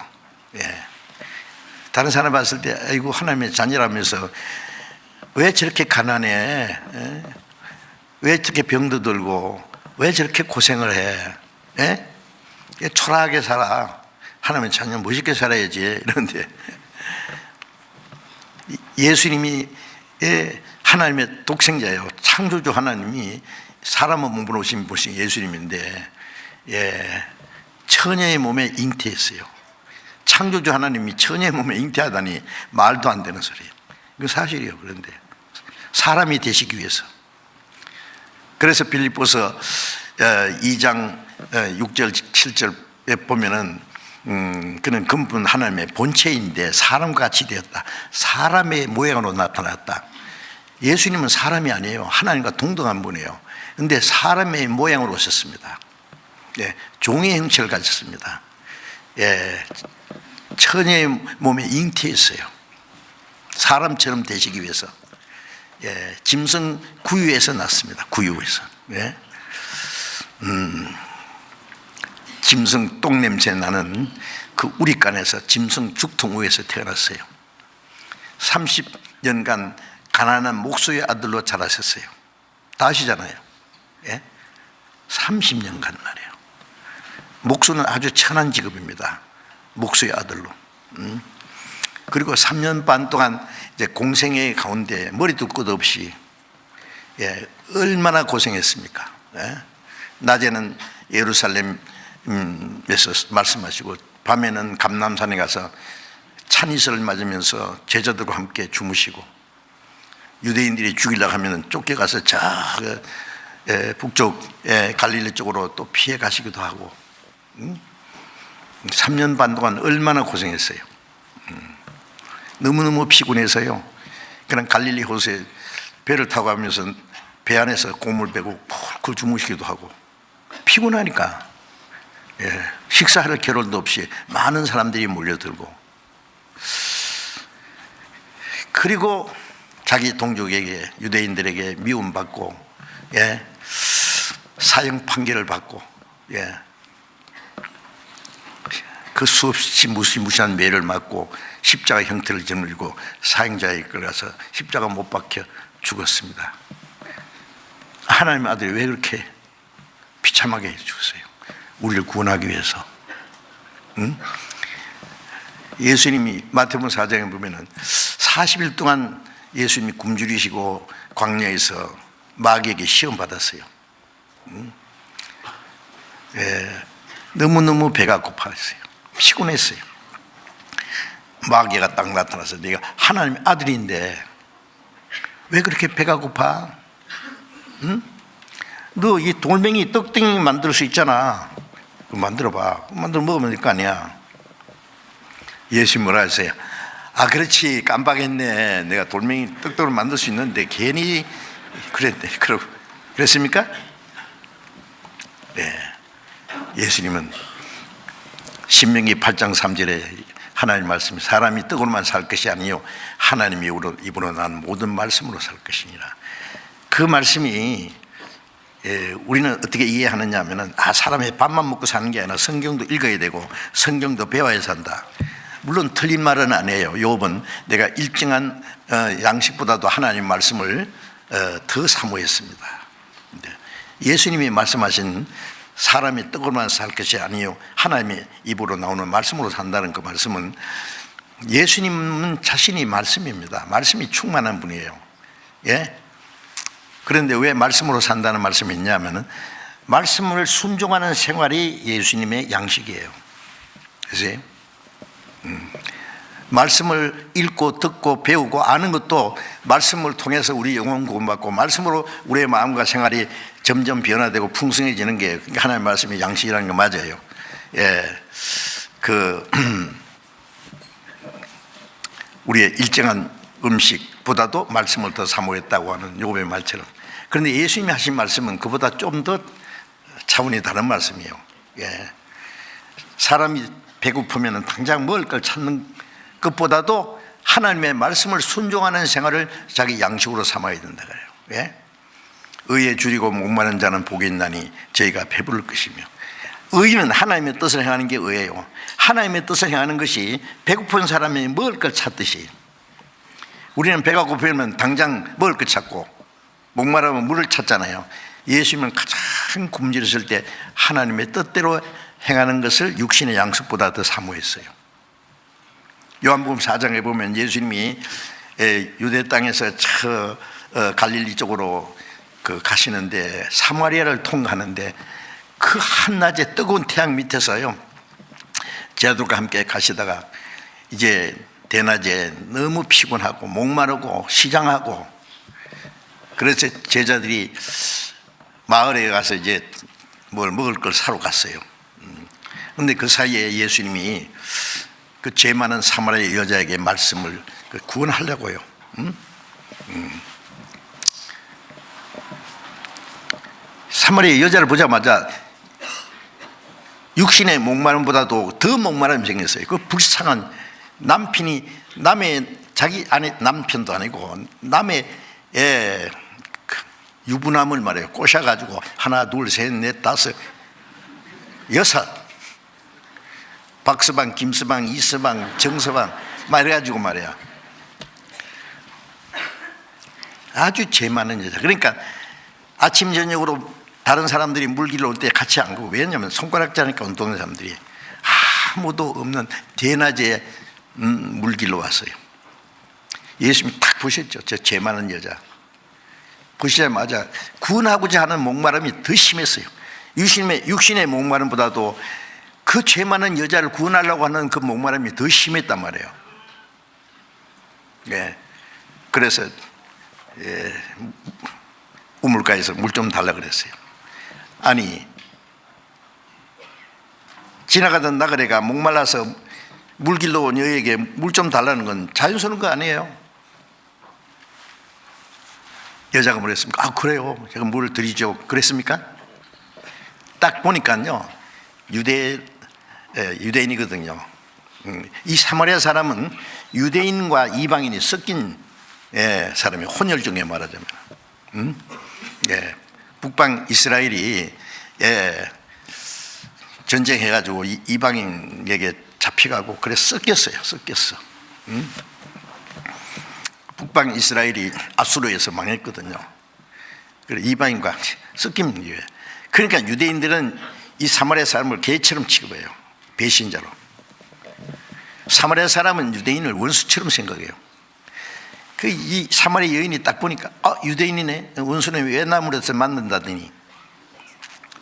다른 사람 봤을 때 아이고 하나님의 자녀라면서 왜 저렇게 가난해? 왜 저렇게 병도 들고 왜 저렇게 고생을 해? 초라하게 살아. 하나님의 자녀는 멋있게 살아야지. 이런데 예수님이 하나님의 독생자예요. 창조주 하나님이 사람의 몸으로 오신 분이 예수님인데 처녀의 몸에 잉태했어요. 창조주 하나님이 처녀의 몸에 잉태하다니 말도 안 되는 소리예요. 이거 사실이에요. 그런데 사람이 되시기 위해서. 그래서 빌립보서 2장 6절 7절에 보면은 그는 근본 하나님의 본체인데 사람같이 되었다. 사람의 모양으로 나타났다. 예수님은 사람이 아니에요. 하나님과 동등한 분이에요. 그런데 사람의 모양으로 오셨습니다. 종의 형체를 가졌습니다. 예, 처녀의 몸에 잉태했어요. 사람처럼 되시기 위해서. 예, 짐승 구유에서 났습니다. 구유에서. 예. 짐승 똥냄새 나는 그 우리간에서 짐승 죽통우에서 태어났어요. 30년간 가난한 목수의 아들로 자라셨어요. 다 아시잖아요. 예? 30년간 말이에요. 목수는 아주 천한 직업입니다. 목수의 아들로. 그리고 3년 반 동안 이제 공생의 가운데 머리도 끝 없이, 예, 얼마나 고생했습니까? 예? 낮에는 예루살렘에서 말씀하시고 밤에는 감람산에 가서 찬이슬을 맞으면서 제자들과 함께 주무시고, 유대인들이 죽이려고 하면 쫓겨가서 저 북쪽 갈릴리 쪽으로 또 피해 가시기도 하고, 3년 반 동안 얼마나 고생했어요. 너무너무 피곤해서요, 그냥 갈릴리 호수에 배를 타고 가면서 배 안에서 고물 베고 푹 주무시기도 하고, 피곤하니까, 예, 식사할 겨를도 없이 많은 사람들이 몰려들고, 그리고 자기 동족에게, 유대인들에게 미움받고, 예, 사형 판결을 받고, 예, 그 수없이 무시무시한 매를 맞고 십자가 형태를 짓물고 사형자에 끌어가서 십자가 못 박혀 죽었습니다. 하나님의 아들이 왜 그렇게 비참하게 죽었어요? 우리를 구원하기 위해서. 응? 예수님이 마태복음 4장에 보면은 40일 동안 예수님이 굶주리시고 광야에서 마귀에게 시험 받았어요. 응? 예, 너무너무 배가 고팠어요. 피곤했어요. 마귀가 딱 나타나서 네가 하나님의 아들인데 왜 그렇게 배가 고파? 응? 너 이 돌멩이 떡덩이 만들 수 있잖아. 만들어봐. 만들어 먹으면 될 거 아니야. 예수님 뭐라 하세요? 아, 그렇지, 깜빡했네. 내가 돌멩이 떡떡을 만들 수 있는데 괜히 그랬네. 그랬습니까? 네. 예수님은 신명기 8장 3절에 하나님 말씀이 사람이 떡으로만 살 것이 아니요 하나님이 입으로 난 모든 말씀으로 살 것이니라. 그 말씀이, 우리는 어떻게 이해하느냐 하면은, 사람이 밥만 먹고 사는 게 아니라 성경도 읽어야 되고 성경도 배워야 산다. 물론 틀린 말은 아니에요. 욥은 내가 일정한 양식보다도 하나님 말씀을 더 사모했습니다. 예수님이 말씀하신 사람이 떡으로만 살 것이 아니요 하나님의 입으로 나오는 말씀으로 산다는 그 말씀은, 예수님은 자신이 말씀입니다. 말씀이 충만한 분이에요. 예? 그런데 왜 말씀으로 산다는 말씀이 있냐면은, 말씀을 순종하는 생활이 예수님의 양식이에요. 그래서 말씀을 읽고 듣고 배우고 아는 것도 말씀을 통해서 우리 영혼 구원받고 말씀으로 우리의 마음과 생활이 점점 변화되고 풍성해지는 게 하나님의 말씀이 양식이라는 게 맞아요. 예, 우리의 일정한 음식보다도 말씀을 더 사모했다고 하는 욥의 말처럼. 그런데 예수님이 하신 말씀은 그보다 좀 더 차원이 다른 말씀이에요. 예, 사람이 배고프면 당장 먹을 걸 찾는 것보다도 하나님의 말씀을 순종하는 생활을 자기 양식으로 삼아야 된다 그래요. 예? 의에 줄이고 목마른 자는 복이 있나니 저희가 배부를 것이며. 의는 하나님의 뜻을 행하는 게 의예요. 하나님의 뜻을 행하는 것이 배고픈 사람이 먹을 걸 찾듯이, 우리는 배가 고프면 당장 먹을 걸 찾고 목마르면 물을 찾잖아요. 예수님은 가장 굶주렸을 때 하나님의 뜻대로 행하는 것을 육신의 양식보다 더 사모했어요. 요한복음 4장에 보면 예수님이 유대 땅에서 저 갈릴리 쪽으로 가시는데, 사마리아를 통과하는데 그 한낮에 뜨거운 태양 밑에서요, 제자들과 함께 가시다가 이제 대낮에 너무 피곤하고 목마르고 시장하고, 그래서 제자들이 마을에 가서 이제 뭘 먹을 걸 사러 갔어요. 그런데 그 사이에 예수님이 그 죄 많은 사마리아 여자에게 말씀을 구원하려고요. 사마리아 여자를 보자마자 육신의 목마름보다도 더 목마름이 생겼어요. 그 불쌍한 남편이 남의 자기 아내 남편도 아니고 남의 그 유부남을 말해요. 꼬셔가지고 하나 둘 셋 넷 다섯 여섯 박서방 김서방 이서방 정서방 말해가지고 말이야 아주 죄 많은 여자. 그러니까 아침 저녁으로 다른 사람들이 물길로 올 때 같이 안 가고, 왜냐하면 손가락자니까 운동하는 사람들이 아무도 없는 대낮에 물길로 왔어요. 예수님이 딱 보셨죠. 저 죄 많은 여자 보시자마자 구원하고자 하는 목마름이 더 심했어요. 육신의 목마름보다도 그 죄 많은 여자를 구원하려고 하는 그 목마름이 더 심했단 말이에요. 네. 그래서 우물가에서 물 좀 달라 그랬어요. 아니, 지나가던 나그네가 목말라서 물길로 온 여에게 물 좀 달라는 건 자연스러운 거 아니에요? 여자가 뭐랬습니까? 아, 그래요, 제가 물을 드리죠. 그랬습니까? 딱 보니까요, 유대인이거든요. 이 사마리아 사람은 유대인과 이방인이 섞인 사람이 혼혈 중에 말하자면, 북방 이스라엘이 전쟁해가지고 이방인에게 잡혀가고 그래서 섞였어. 북방 이스라엘이 아수르에서 망했거든요. 그래 이방인과 섞인 이유에. 그러니까 유대인들은 이 사마리아 사람을 개처럼 취급해요. 배신자로. 사마리아 사람은 유대인을 원수처럼 생각해요. 이 사마리아 여인이 딱 보니까 유대인이네, 원수는 왜 나무에서 만든다더니,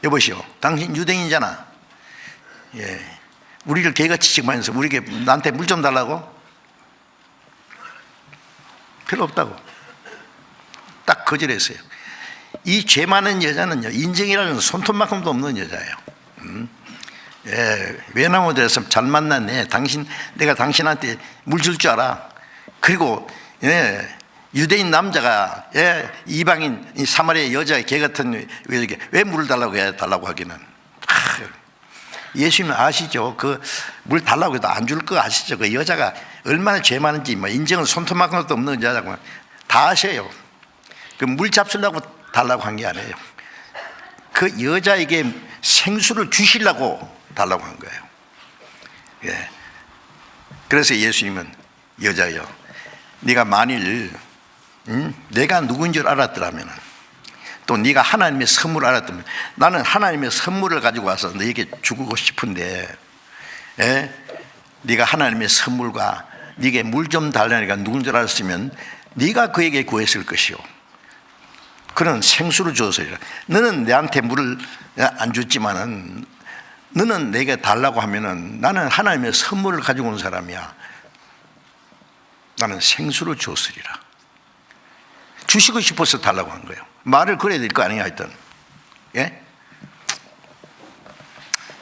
여보시오, 당신 유대인이잖아. 우리를 개같이 취급하면서 나한테 물 좀 달라고? 별로 없다고 딱 거절했어요. 이 죄 많은 여자는요, 인정이라는 손톱만큼도 없는 여자예요. 외나무들에서 잘 만났네. 내가 당신한테 물 줄 줄 알아. 그리고 유대인 남자가 이방인 이 사마리아 여자의 개 같은 왜 물을 달라고 하기는. 예수님 아시죠? 그 물 달라고 해도 안 줄 거 아시죠? 그 여자가 얼마나 죄 많은지 인정은 손톱만큼도 없는 여자고 다 아셔요. 그 물 잡수려고 달라고 한 게 아니에요. 그 여자에게 생수를 주시려고 달라고 한 거예요. 그래서 예수님은 여자여, 네가 만일 내가 누군 줄 알았더라면, 또 네가 하나님의 선물을 알았다면, 나는 하나님의 선물을 가지고 와서 너에게 주고 싶은데, 네가 하나님의 선물과 네게 물 좀 달라니까 누군 줄 알았으면 네가 그에게 구했을 것이요, 그는 생수를 주어서리라. 너는 내한테 물을 안 줬지만은 너는 내게 달라고 하면은 나는 하나님의 선물을 가지고 온 사람이야. 나는 생수를 주었으리라. 주시고 싶어서 달라고 한 거예요. 말을 그래야 될 거 아니냐 하여튼.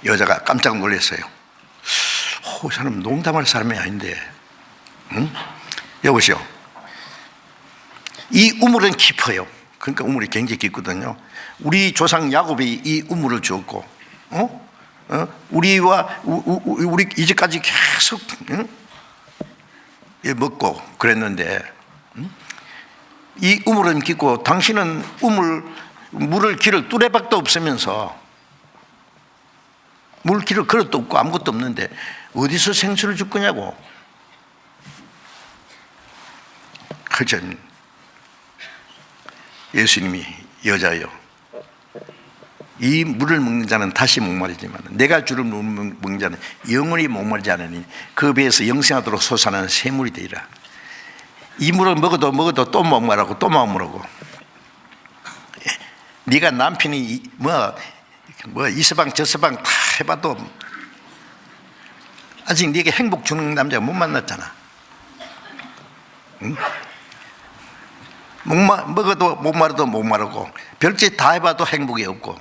여자가 깜짝 놀랐어요. 이 사람 농담할 사람이 아닌데. 여보시오, 이 우물은 깊어요. 그러니까 우물이 굉장히 깊거든요. 우리 조상 야곱이 이 우물을 주었고, 우리 이제까지 계속 먹고 그랬는데, 이 우물은 깊고 당신은 물을 길을 뚜레박도 없으면서 물 길을 그릇도 없고 아무것도 없는데 어디서 생수를 줄 거냐고. 그저 예수님이 여자여, 이 물을 먹는 자는 다시 목마르지만 내가 주를 먹는 자는 영원히 목마르지 않으니 그 배에서 영생하도록 솟아나는 샘물이 되리라. 이 물을 먹어도 또 목마르고 또 목마르고, 네가 남편이 이 서방 저 서방 다 해봐도 아직 네게 행복 주는 남자가 못 만났잖아. 먹어도 목마르도 목마르고 별짓 다 해봐도 행복이 없고.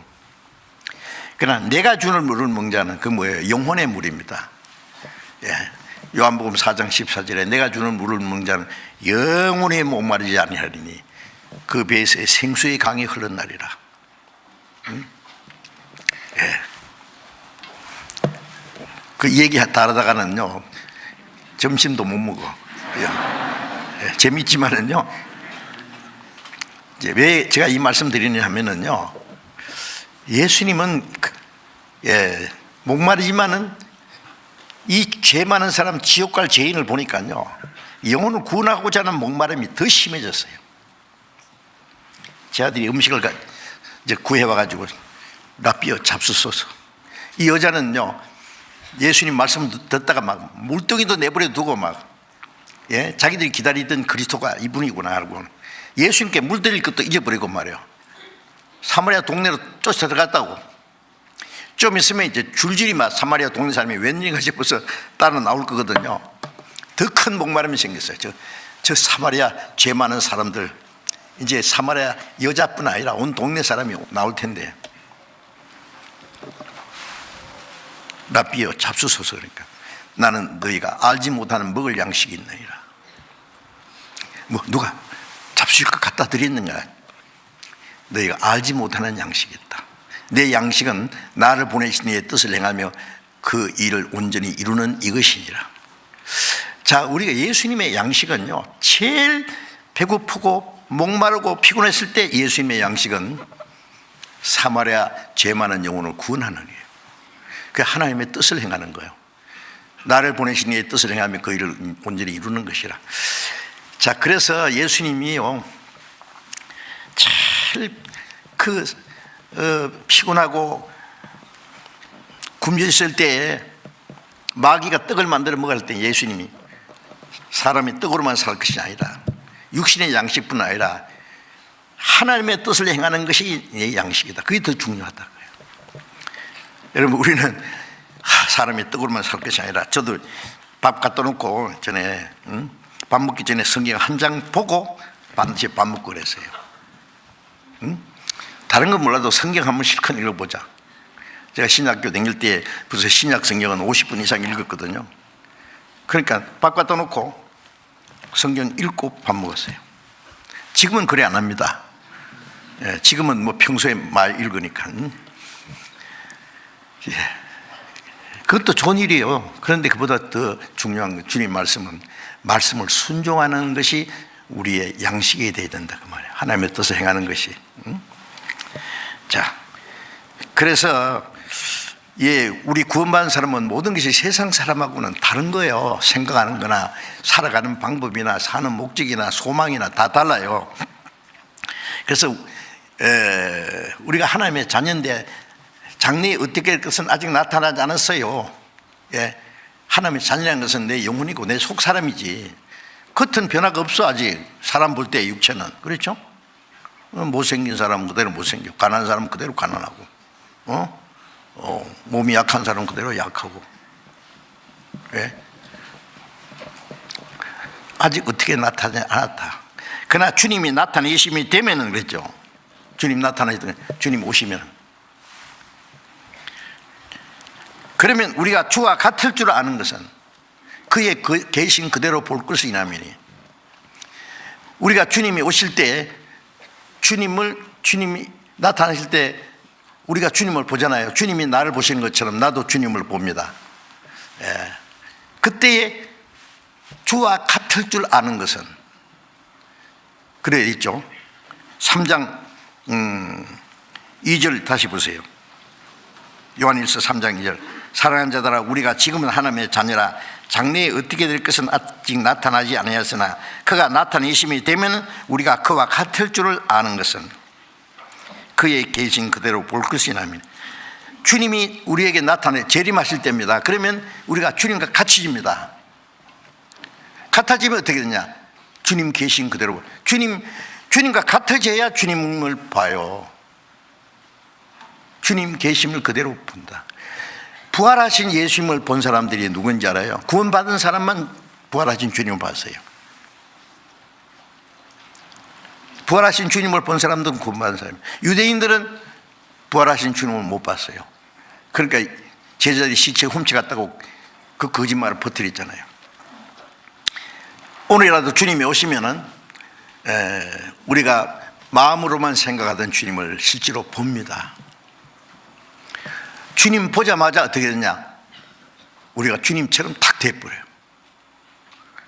그러나 내가 주는 물을 먹는 자는 그 뭐예요? 영혼의 물입니다. 요한복음 4장 14절에 내가 주는 물을 먹는 자는 영원히 목마르지 아니하리니 그 배에서 생수의 강이 흘러나리라. 그 얘기 따르다가는요 점심도 못 먹어. 재밌지만은요, 이제 왜 제가 이 말씀 드리냐 하면은요, 예수님은 목마르지만은 이 죄 많은 사람, 지옥 갈 죄인을 보니까요 영혼을 구원하고자 하는 목마름이 더 심해졌어요. 제 아들이 음식을 이제 구해와가지고 라삐어 잡수소서. 이 여자는요 예수님 말씀 듣다가 막 물동이도 내버려 두고 막 자기들이 기다리던 그리스도가 이분이구나 하고 예수님께 물 드릴 것도 잊어버리고 말이에요. 사마리아 동네로 쫓아 들어갔다고. 좀 있으면 이제 줄줄이 막 사마리아 동네 사람이 웬일인가 싶어서 따라 나올 거거든요. 더 큰 목마름이 생겼어요. 저 사마리아 죄 많은 사람들, 이제 사마리아 여자뿐 아니라 온 동네 사람이 나올 텐데, 라삐어 잡수소서. 그러니까 나는 너희가 알지 못하는 먹을 양식이 있느니라. 뭐 누가 잡수실 것 갖다 드렸는가? 너희가 알지 못하는 양식이 있다. 내 양식은 나를 보내신 이의 뜻을 행하며 그 일을 온전히 이루는 이것이니라. 자, 우리가 예수님의 양식은요, 제일 배고프고 목마르고 피곤했을 때 예수님의 양식은 사마리아 죄 많은 영혼을 구원하는 일이에요. 그 하나님의 뜻을 행하는 거예요. 나를 보내신 이의 뜻을 행하며 그 일을 온전히 이루는 것이라. 자, 그래서 예수님이요 제일 피곤하고 굶주렸을 때에 마귀가 떡을 만들어 먹을 때 예수님이 사람이 떡으로만 살 것이 아니라 육신의 양식뿐 아니라 하나님의 뜻을 행하는 것이 내 양식이다. 그게 더 중요하다고요. 여러분, 우리는 사람이 떡으로만 살 것이 아니라, 저도 밥 갖다 놓고 전에 밥 먹기 전에 성경 한 장 보고 반드시 밥 먹고 그랬어요. 다른 건 몰라도 성경 한번 실컷 읽어보자. 제가 신학교 다닐 때 벌써 신약 성경은 50분 이상 읽었거든요. 그러니까 밥 갖다 놓고 성경 읽고 밥 먹었어요. 지금은 그래 안 합니다. 지금은 뭐 평소에 많이 읽으니까. 그것도 좋은 일이에요. 그런데 그보다 더 중요한 건 주님 말씀은 말씀을 순종하는 것이 우리의 양식이 되어야 된다 그 말이에요. 하나님의 뜻을 행하는 것이. 자, 그래서 우리 구원받은 사람은 모든 것이 세상 사람하고는 다른 거예요. 생각하는 거나 살아가는 방법이나 사는 목적이나 소망이나 다 달라요. 그래서 우리가 하나님의 자녀인데 장래에 어떻게 될 것은 아직 나타나지 않았어요. 하나님의 자녀라는 것은 내 영혼이고 내 속 사람이지 겉은 변화가 없어. 아직 사람 볼 때 육체는. 그렇죠? 못생긴 사람은 그대로 못생겨, 가난한 사람은 그대로 가난하고, 몸이 약한 사람은 그대로 약하고. 아직 어떻게 나타나지 않았다. 그러나 주님이 나타내심이 되면은 그랬죠. 주님 나타나시면, 주님 오시면, 그러면 우리가 주와 같을 줄 아는 것은 그의 계신 그대로 볼 것이나니, 우리가 주님이 오실 때 주님이 나타나실 때 우리가 주님을 보잖아요. 주님이 나를 보시는 것처럼 나도 주님을 봅니다. 그때에 주와 같을 줄 아는 것은 그래 있죠. 3장 2절 다시 보세요. 요한일서 3장 2절. 사랑하는 자들아, 우리가 지금은 하나님의 자녀라. 장래에 어떻게 될 것은 아직 나타나지 아니하였으나 그가 나타내심이 되면 우리가 그와 같을 줄을 아는 것은 그의 계신 그대로 볼 것이나니. 주님이 우리에게 나타내 재림하실 때입니다. 그러면 우리가 주님과 같이집니다. 같아지면 어떻게 되냐? 주님 계신 그대로. 주님과 같아져야 주님을 봐요. 주님 계심을 그대로 본다. 부활하신 예수님을 본 사람들이 누군지 알아요? 구원받은 사람만 부활하신 주님을 봤어요. 부활하신 주님을 본 사람들은 구원받은 사람이에요. 유대인들은 부활하신 주님을 못 봤어요. 그러니까 제자들이 시체 훔쳐갔다고 그 거짓말을 퍼뜨렸잖아요. 오늘이라도 주님이 오시면은 우리가 마음으로만 생각하던 주님을 실제로 봅니다. 주님 보자마자 어떻게 되냐? 우리가 주님처럼 탁 돼버려요.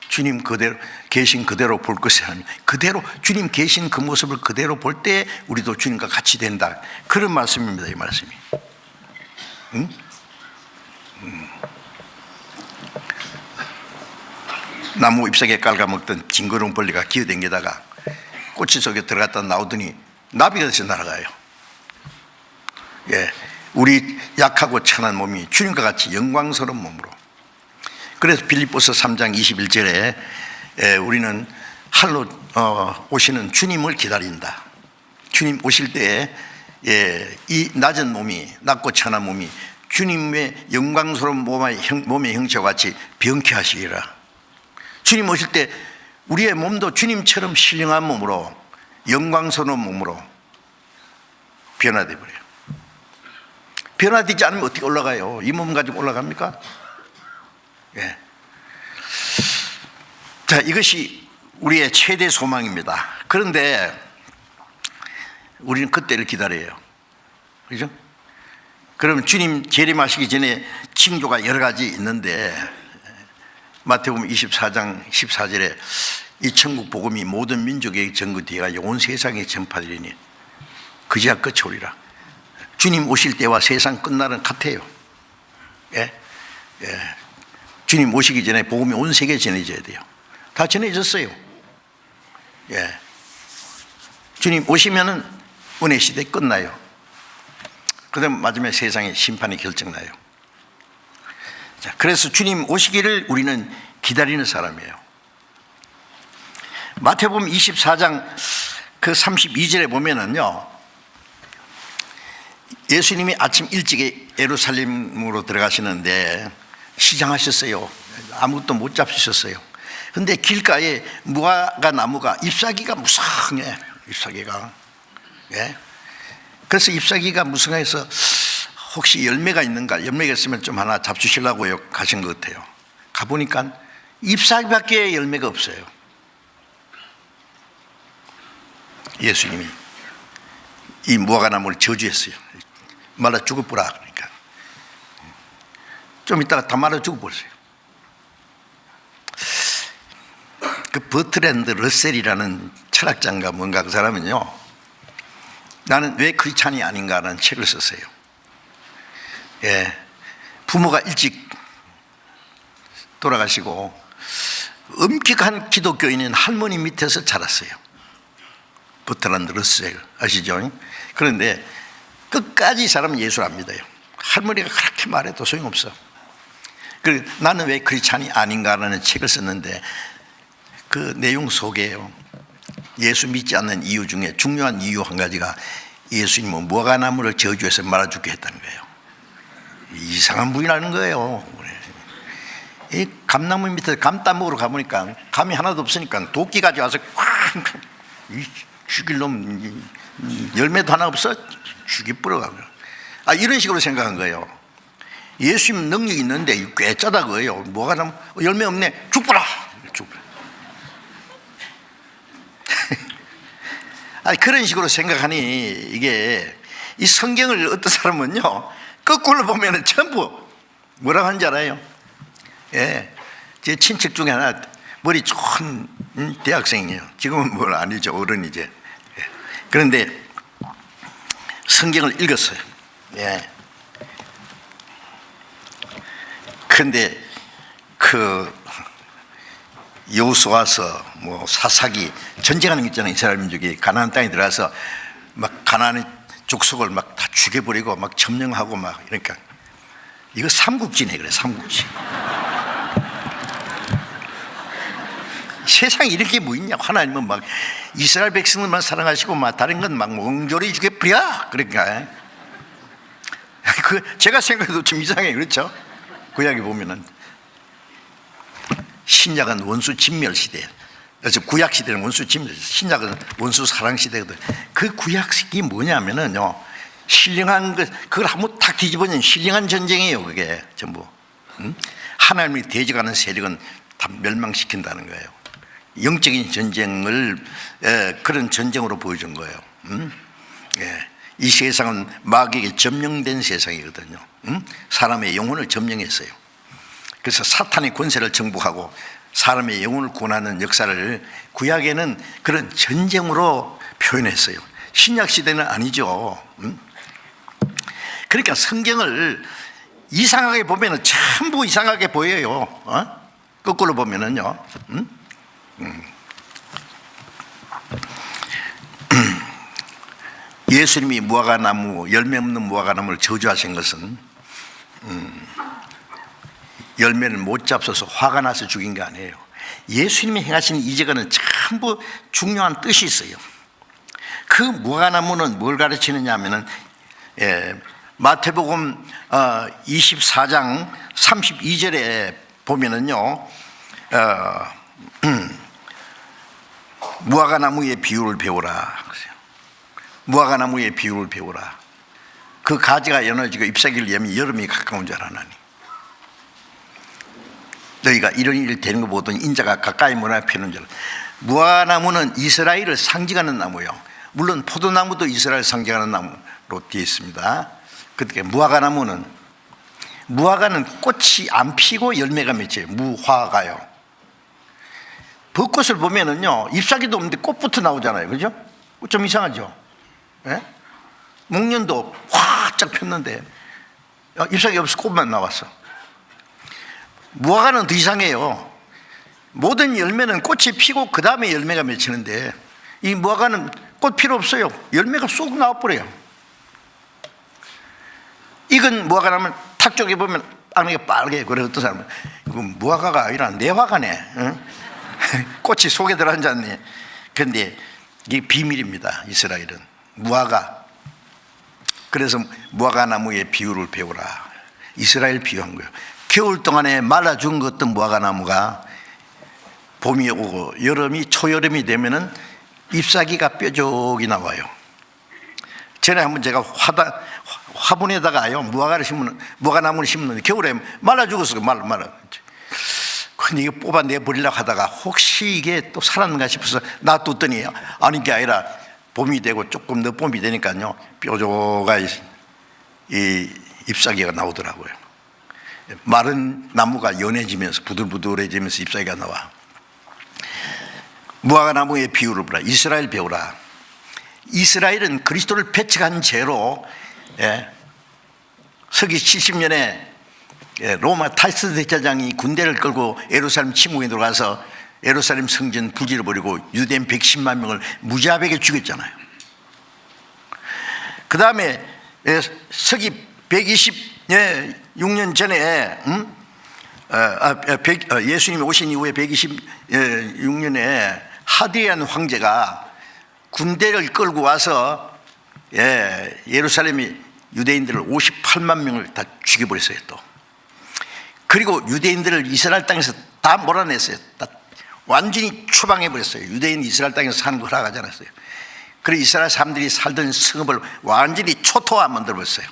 주님 그대로 계신 그대로 볼 것이 아니라 그대로 주님 계신 그 모습을 그대로 볼 때 우리도 주님과 같이 된다. 그런 말씀입니다. 이 말씀이. 응? 나무 잎사귀에 깔아먹던 징그러운 벌레가 기어댕기다가 꼬치 속에 들어갔다 나오더니 나비가 돼서 날아가요. 예, 우리 약하고 천한 몸이 주님과 같이 영광스러운 몸으로. 그래서 빌립보서 3장 21절에 우리는 할로 오시는 주님을 기다린다. 주님 오실 때에 이 낮은 몸이, 낮고 천한 몸이 주님의 영광스러운 몸의 형체와 같이 병케 하시리라. 주님 오실 때 우리의 몸도 주님처럼 신령한 몸으로, 영광스러운 몸으로 변화되어 버려요. 변화되지 않으면 어떻게 올라가요? 이 몸 가지고 올라갑니까? 예. 자, 이것이 우리의 최대 소망입니다. 그런데 우리는 그때를 기다려요. 그죠? 그러면 주님 재림하시기 전에 징조가 여러 가지 있는데, 마태복음 24장 14절에 이 천국 복음이 모든 민족에게 전거되어 온 세상에 전파되리니 그제야 끝이 오리라. 주님 오실 때와 세상 끝날은 같아요. 예? 예. 주님 오시기 전에 복음이 온 세계에 전해져야 돼요. 다 전해졌어요. 예. 주님 오시면은 은혜 시대 끝나요. 그다음 마지막에 세상의 심판이 결정나요. 자, 그래서 주님 오시기를 우리는 기다리는 사람이에요. 마태복음 24장 그 32절에 보면은요, 예수님이 아침 일찍에 예루살렘으로 들어가시는데 시장하셨어요. 아무것도 못 잡수셨어요. 근데 길가에 무화과 나무가 잎사귀가 무성해. 잎사귀가. 예? 그래서 잎사귀가 무성해서 혹시 열매가 있는가, 열매가 있으면 좀 하나 잡수시려고 가신 것 같아요. 가보니까 잎사귀밖에 열매가 없어요. 예수님이 이 무화과 나무를 저주했어요. 말라 죽어보라. 그러니까 좀 이따가 다 말라 죽어버렸어요. 그 버트랜드 러셀이라는 철학자인가 뭔가 그 사람은요, 나는 왜 크리스찬이 아닌가라는 책을 썼어요. 예, 부모가 일찍 돌아가시고 엄격한 기독교인인 할머니 밑에서 자랐어요. 버트란드 러셀 아시죠? 그런데 끝까지 이 사람은 예수를 안 믿어요. 할머니가 그렇게 말해도 소용없어. 나는 왜 크리스찬이 아닌가라는 책을 썼는데 그 내용 속에요, 예수 믿지 않는 이유 중에 중요한 이유 한 가지가 예수님은 무화과나무를 저주해서 말아 죽게 했다는 거예요. 이상한 분이라는 거예요. 이 감나무 밑에 감 따먹으러 가보니까 감이 하나도 없으니까 도끼 가져와서 꽉 죽일 놈, 열매도 하나 없어 죽이 뿌려가고. 이런 식으로 생각한 거예요. 예수님 능력이 있는데 꽤 짜다 그거예요. 무화과나무 열매 없네, 죽어라. 그런 식으로 생각하니 이게 이 성경을 어떤 사람은요 거꾸로 보면 전부 뭐라고 하는지 알아요? 예, 제 친척 중에 하나 머리 좋은 대학생이에요. 지금은 뭘 아니죠, 어른이제. 예. 그런데 성경을 읽었어요. 예. 그런데 그 여호수아서 뭐 사사기 전쟁하는 게 있잖아요. 이스라엘 민족이 가나안 땅에 들어가서 막 가나안의 족속을 막 다 죽여버리고 막 점령하고 막 이러니까 이거 삼국지네. 그래, 삼국지. 세상에 이렇게 뭐 있냐. 하나님은 막 이스라엘 백성들만 사랑하시고 막 다른 건 막 멍졸이 죽여버려. 그러니까 제가 생각해도 좀 이상해. 그렇죠? 구약에 보면은 신약은 원수 진멸 시대, 그래서 구약 시대는 원수 진멸, 신약은 원수 사랑 시대거든. 그 구약이 뭐냐면은요, 신령한 그걸 한번 탁 뒤집어내면 신령한 전쟁이에요. 그게 전부. 하나님이 대적하는 세력은 다 멸망시킨다는 거예요. 영적인 전쟁을 그런 전쟁으로 보여준 거예요. 이 세상은 마귀에게 점령된 세상이거든요. 사람의 영혼을 점령했어요. 그래서 사탄의 권세를 정복하고 사람의 영혼을 구원하는 역사를 구약에는 그런 전쟁으로 표현했어요. 신약 시대는 아니죠. 그러니까 성경을 이상하게 보면은 전부 이상하게 보여요. 거꾸로 보면은요. 예수님이 무화과나무, 열매 없는 무화과나무를 저주하신 것은 열매를 못 잡숴서 화가 나서 죽인 게 아니에요. 예수님이 행하신 이제가는 전부 중요한 뜻이 있어요. 그 무화과나무는 뭘 가르치느냐 하면은 마태복음 24장 32절에 보면은요, 무화과나무의 비유를 배우라. 무화과나무의 비유를 배우라. 그 가지가 연어지고 잎사귀를 여면 여름이 가까운 줄 알아나니 너희가 이런 일이 되는 거 보더니 인자가 가까이 문 앞에 있는 줄. 무화과나무는 이스라엘을 상징하는 나무예요. 물론 포도나무도 이스라엘 상징하는 나무로 되어 있습니다. 그때 무화과나무는, 무화과는 꽃이 안 피고 열매가 맺혀요. 무화과요. 벚꽃을 보면은요, 잎사귀도 없는데 꽃부터 나오잖아요. 그죠? 좀 이상하죠? 예? 목련도 활짝 폈는데 잎사귀 없어 꽃만 나왔어. 무화과는 더 이상해요. 모든 열매는 꽃이 피고 그 다음에 열매가 맺히는데 이 무화과는 꽃 필요 없어요. 열매가 쏙 나와버려요. 익은 무화과라면 탁 쪼개보면 안개가 빨개요. 그래 어떤 사람은 이건 무화과가 아니라 내화과네. 응? 꽃이 속에 들어앉았네. 그런데 이게 비밀입니다. 이스라엘은 무화과. 그래서 무화과나무의 비유를 배우라. 이스라엘 비유한 거예요. 겨울 동안에 말라 죽은 것 같던 무화과나무가 봄이 오고 여름이 초여름이 되면은 잎사귀가 뾰족이 나와요. 전에 한번 제가 화분에다가요 무화과나무를 심는데 겨울에 말라 죽었어요. 말라. 근데 이거 뽑아내 버리려고 하다가 혹시 이게 또 살았는가 싶어서 놔뒀더니 아닌 게 아니라 봄이 되고 조금 늦봄이 되니까요 뾰족한 이 잎사귀가 나오더라고요. 마른 나무가 연해지면서 부들부들해지면서 잎사귀가 나와. 무화과나무의 비유를 보라. 이스라엘 배우라. 이스라엘은 그리스도를 배척한 죄로 서기 70년에 로마 타이스 대제사장이 군대를 끌고 예루살렘 침공에 들어가서 예루살렘 성전 부지를 버리고 유대인 110만 명을 무자비하게 죽였잖아요. 그 다음에 서기 126년 전에 예수님이 오신 이후에 126년에 하디안 황제가 군대를 끌고 와서 예루살렘이 유대인들을 58만 명을 다 죽여버렸어요. 또 그리고 유대인들을 이스라엘 땅에서 다 몰아냈어요. 다 완전히 추방해버렸어요. 유대인 이스라엘 땅에서 사는 거 허락하지 않았어요. 그리고 이스라엘 사람들이 살던 성읍을 완전히 초토화 만들어버렸어요.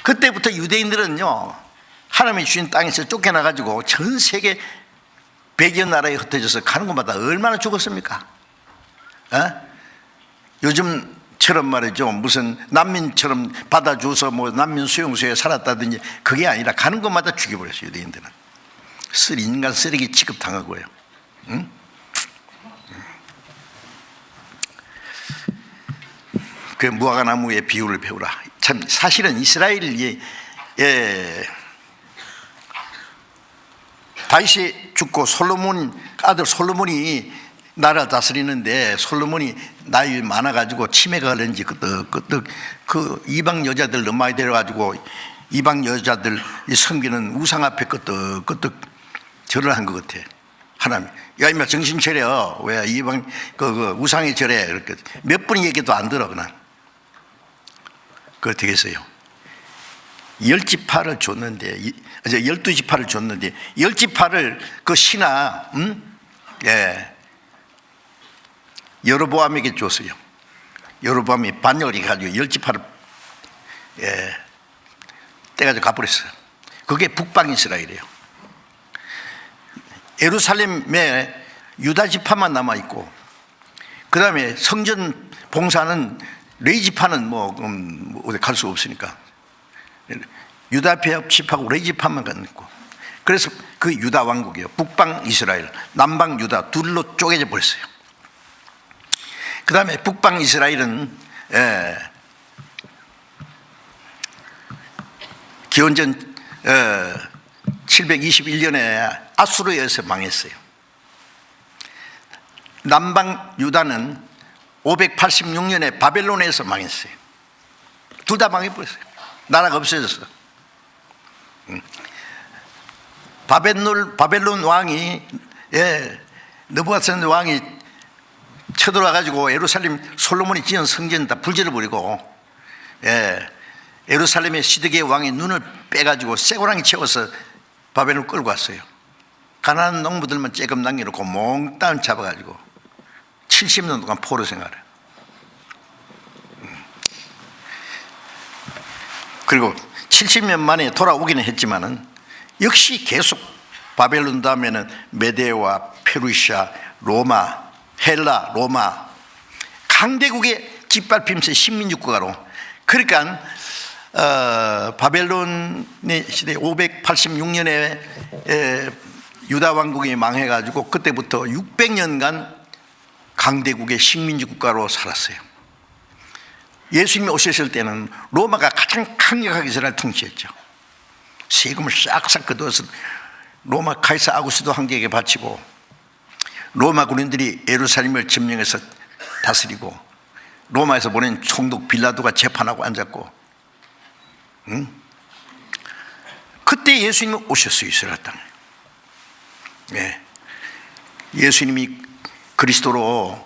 그때부터 유대인들은요 하나님이 주신 땅에서 쫓겨나가지고 전 세계 100여 나라에 흩어져서 가는 곳마다 얼마나 죽었습니까? 요즘처럼 말이죠, 무슨 난민처럼 받아줘서 뭐 난민 수용소에 살았다든지 그게 아니라 가는 곳마다 죽여버렸어요. 유대인들은 인간 쓰레기 취급당하고요. 그 무화과나무의 비유를 배우라. 참 사실은 이스라엘이 다윗이 죽고 아들 솔로몬이 나라 다스리는데 솔로몬이 나이 많아가지고 치매가 걸렸는지 그 이방 여자들 너무 많이 데려가지고 이방 여자들 섬기는 우상 앞에 끄떡 절을 한 것 같아. 하나님, 야 임마 정신 차려. 왜 이방 그 우상이 절해? 이렇게 몇 번이 얘기도 안 들어. 그냥 그거 되겠어요. 10지파를 줬는데 12지파를 줬는데 10지파를 그 신하 여로보암에게 줬어요. 여로보암이 반역을 해가지고 10지파를 떼가지고 가버렸어요. 그게 북방 이스라엘이에요. 예루살렘에 유다 지파만 남아있고 그 다음에 성전 봉사는 레위 지파는 어디 갈 수 없으니까 유다 집하고 레위 집하만 갖고, 그래서 그 유다 왕국이요, 북방 이스라엘, 남방 유다 둘로 쪼개져 버렸어요. 그 다음에 북방 이스라엘은 기원전 721년에 아수르에 의해서 망했어요. 남방 유다는 586년에 바벨론에서 망했어요. 둘 다 망해버렸어요. 나라가 없어졌어. 바벨론 왕이, 느부갓네살 왕이 쳐들어와 가지고 예루살렘 솔로몬이 지은 성전 다 불질러버리고, 예루살렘의 시드기의 왕이 눈을 빼가지고 쇠고랑이 채워서 바벨론을 끌고 왔어요. 가난한 농부들만 쬐끔 남겨놓고 몽땅 잡아가지고 70년 동안 포로 생활을. 그리고 70년 만에 돌아오기는 했지만은 역시 계속 바벨론 다음에는 메데와 페르시아, 로마, 헬라, 로마, 강대국의 짓밟히면서 식민지국가로. 그러니까 바벨론의 시대 586년에 유다 왕국이 망해가지고 그때부터 600년간 강대국의 식민지국가로 살았어요. 예수님이 오셨을 때는 로마가 가장 강력하게 이스라엘을 통치했죠. 세금을 싹싹 걷어서 로마 카이사 아구스도 황제에게 바치고, 로마 군인들이 예루살렘을 점령해서 다스리고, 로마에서 보낸 총독 빌라도가 재판하고 앉았고, 그때 예수님이 오셨어요. 이스라엘 땅에. 예수님이 그리스도로